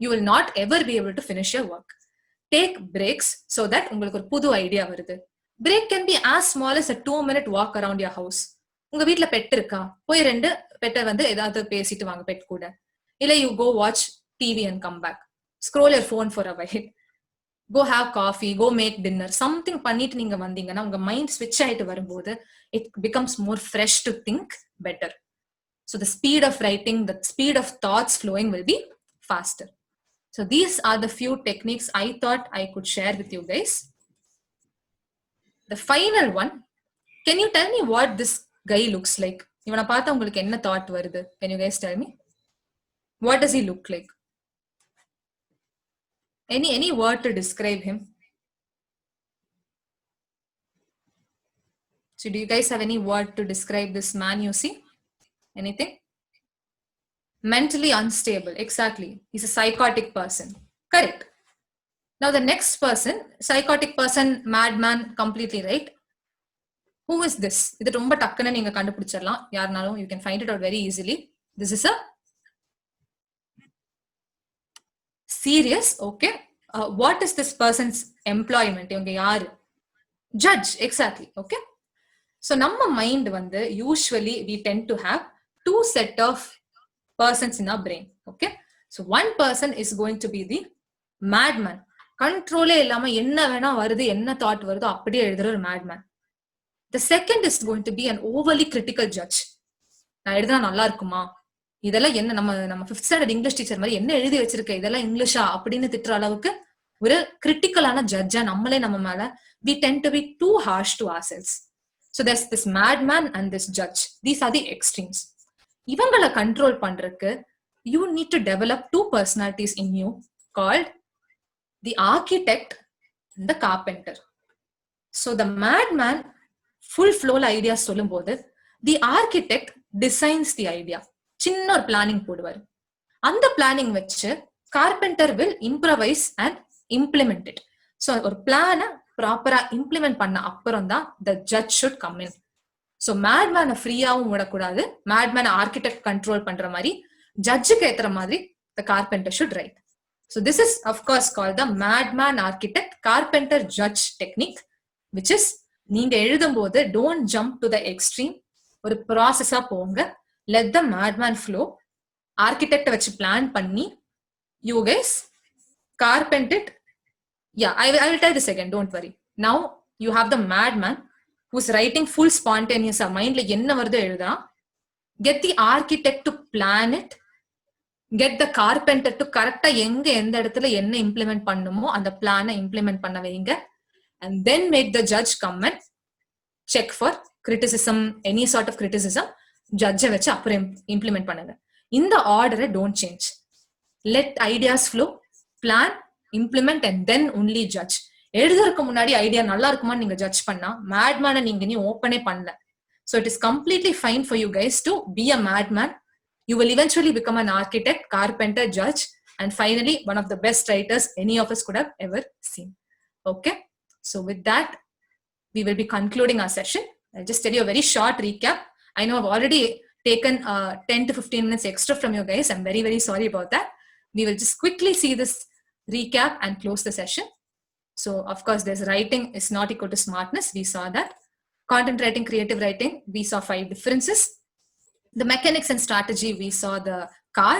You will not ever be able to finish your work. Take breaks so that உங்களுக்கு ஒரு புது ஐடியா வருது. Break can be as small as a 2-minute walk around your house. உங்க வீட்ல bed இருக்கா? போய் 2 பெட்டை வந்து ஏதாவது பேசிட்டு வாங்க பெட் கூட. இல்ல you go watch TV and come back. Scroll your phone for a while. Go have coffee, go make dinner. Something பண்ணிட்டு நீங்க வந்தீங்கன்னா உங்க மைண்ட் ஸ்விட்ச் ஆயிட்டு வரும்போது it becomes more fresh to think better. So the speed of writing, the speed of thoughts flowing will be faster. So these are the few techniques I thought I could share with you guys. The final one, can you tell me what this guy looks like? இவனை பார்த்தா உங்களுக்கு என்ன thought வருது? Can you guys tell me? What does he look like? Any word to describe him? So do you guys have any word to describe this man you see? Anything? Mentally unstable. Exactly. He's a psychotic person. Correct. Now the next person, psychotic person, madman, completely right. Who is this? இது ரொம்ப டக்குன்னு நீங்க கண்டுபிடிச்சிடலாம் யாருனாலும். You can find it out very easily. This is a serious. Okay. What is this person's employment? இவங்க யாரு? Judge. Exactly. Okay. So நம்ம mind வந்து usually we tend to have 2 set of persons in our brain. Okay. So one person is going to be the madman. கண்ட்ரோலே இல்லாம என்ன வேணா வருது, என்ன தாட் வருதோ அப்படியே எழுதுற ஒரு madman. The second is going to be an overly critical judge. நான் எழுதுனா நல்லா இருக்குமா, இதெல்லாம் என்ன நம்ம 5th standard இங்கிலீஷ் டீச்சர் மாதிரி என்ன எழுதி வச்சிருக்க இதெல்லாம் இங்கிலீஷா அப்படின்னு திட்டுற அளவுக்கு ஒரு கிரிட்டிக்கலான ஜட்ஜா நம்மளே நம்ம மேல we tend to be too harsh to ourselves. So there's this madman and this judge. These are the extremes. இவங்களை கண்ட்ரோல் பண்றதுக்கு you need to develop 2 personalities in you called the architect and the carpenter. So the madman full flow ideas சொல்லும்போது the architect designs the idea. சின்ன ஒரு planning போடுவார். அந்த planning வச்சு carpenter will improvise and implement it. So ஒரு பிளானை ப்ராப்பரா implement பண்ண அப்புறம் தான் the judge should come in. So madman ஃப்ரீயாவும் விடக்கூடாது. madman architect கண்ட்ரோல் பண்ற மாதிரி ஜட்ஜுக்கு ஏத்துற மாதிரி the carpenter should write. So this is of course called the madman architect carpenter judge technique, which is நீங்க எழுதும் போது don't jump to the extreme. ஒரு ப்ராசஸா போங்க. let the madman flow. architect வச்சு பிளான் பண்ணி you guys carpenter it. Yeah, I will tell this again, don't worry. Now you have the madman. who's writing full spontaneous mind like enna varudho eludha, get the architect to plan it, get the carpenter to correct enga endha edathila enna implement pannumo and the plan implement panna veinga, and then make the judge come and check for criticism, any sort of criticism judge vecha appuram implement பண்ணுங்க. In the order don't change. Let ideas flow, plan, implement and then only judge. எழுதுறதுக்கு முன்னாடி idea நல்லா இருக்குமா நீங்க judge பண்ணா மேட்மேனை நீங்க நீ ஓப்பனே பண்ணல. So it is completely fine for you guys to be a madman. You will eventually become an architect, carpenter, judge, and finally one of the best writers any of us could have ever seen. Okay, so with that we will be concluding our session. I'll just tell you a very short recap. I know I've already taken 10 to 15 minutes extra from you guys. I'm very, very sorry about that. We will just quickly see this recap and close the session. So, of course, there's writing is not equal to smartness. We saw that. Content writing, creative writing, we saw 5 differences. The mechanics and strategy, we saw the car.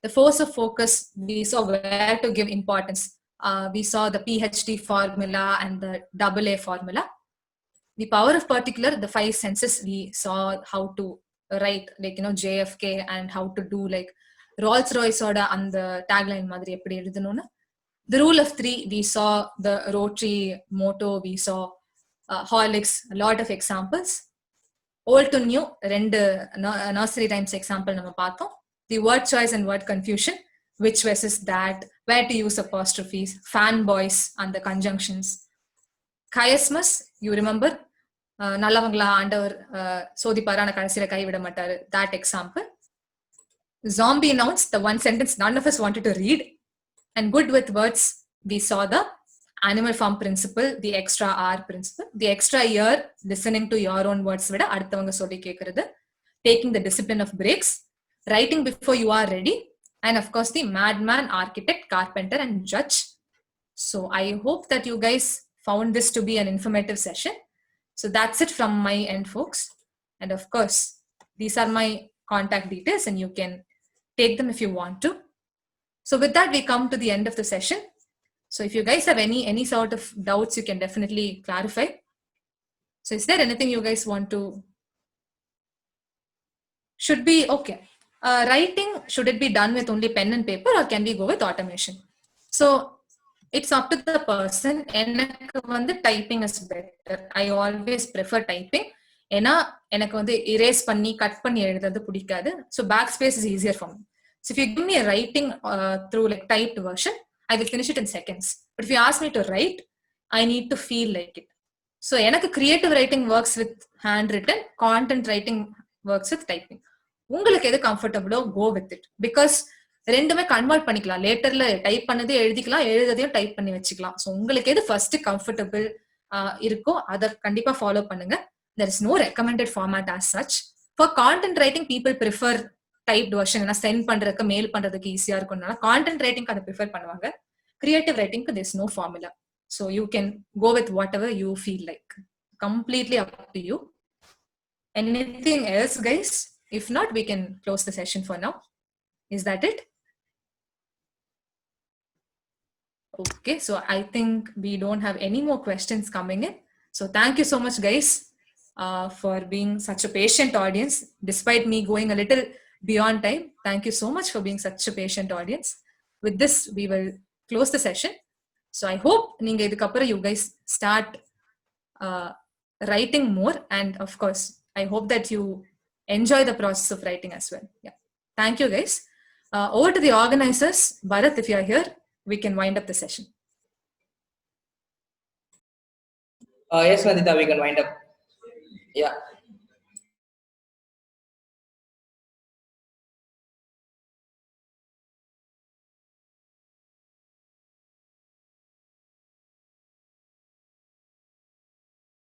The force of focus, we saw where to give importance. We saw the PhD formula and the AA formula. The power of particular, the 5 senses, we saw how to write, like, JFK and how to do like Rolls Royce order and the tagline madri eppadi eludhanona. The rule of 3, we saw the rotary motto, we saw Horlicks, a lot of examples. Old to new, rendu nursery rhymes example nama paathom. The word choice and word confusion, which versus that, where to use apostrophes, fanboys and the conjunctions. Chiasmus, you remember, நல்லவங்களா ஆண்டவர் சோதிப்பாரான கடைசியில கைவிட மாட்டாரு, that example. Zombie nouns, the one sentence none of us wanted to read. And good with words, we saw the animal form principle, the extra R principle, the extra ear, listening to your own words vida அடுத்தவங்க சொல்லி கேக்குறது, taking the discipline of breaks, writing before you are ready, and of course the madman, architect, carpenter and judge. So I hope that you guys found this to be an informative session. So that's it from my end, folks. And of course, these are my contact details and you can take them if you want to. So with that, we come to the end of the session. So if you guys have any sort of doubts, you can definitely clarify. So is there anything you guys want to? Should be okay. Writing, should it be done with only pen and paper or can we go with automation? So it's up to the person. எனக்கு வந்து typing is better. I always prefer typing. ஏன்னா எனக்கு வந்து erase பண்ணி cut பண்ணி எழுதுறது பிடிக்காது. So backspace is easier for me. So if you give me a writing through like typed version, I will finish it in seconds. But if you ask me to write, I need to feel like it. So எனக்கு creative writing works with handwritten, content writing works with typing. உங்களுக்கு எது comfortable, go with it. Because ரெண்டுமே convert பண்ணிக்கலாம். லேட்டர்ல type பண்ணதே எழுதிக்கலாம், எழுததையும் type பண்ணி வச்சுக்கலாம். So உங்களுக்கு எது ஃபர்ஸ்ட் கம்ஃபர்டபுள் இருக்கோ அதை கண்டிப்பா ஃபாலோ பண்ணுங்க. There is no recommended format as such. For content writing, people prefer typed version. ஏன்னா சென்ட் பண்றதுக்கு மெயில் பண்றதுக்கு ஈஸியா இருக்கும்னால கான்டென்ட் ரைட்டிங் அதை ப்ரிஃபர் பண்ணுவாங்க. கிரியேட்டிவ் ரைட்டிங்க்கு there is no formula. So you can go with whatever you feel like. Completely up to you. Anything else, guys? If not, we can close the session for now. Is that it? Okay, so I think we don't have any more questions coming in. So thank you so much, guys, for being such a patient audience. Despite me going a little beyond time, thank you so much for being such a patient audience. With this, we will close the session. So I hope you guys start writing more. And of course, I hope that you enjoy the process of writing as well. Yeah. Thank you, guys. Over to the organizers. Bharat, if you are here, we can wind up the session. Yes, Nandita, we can wind up. Yeah.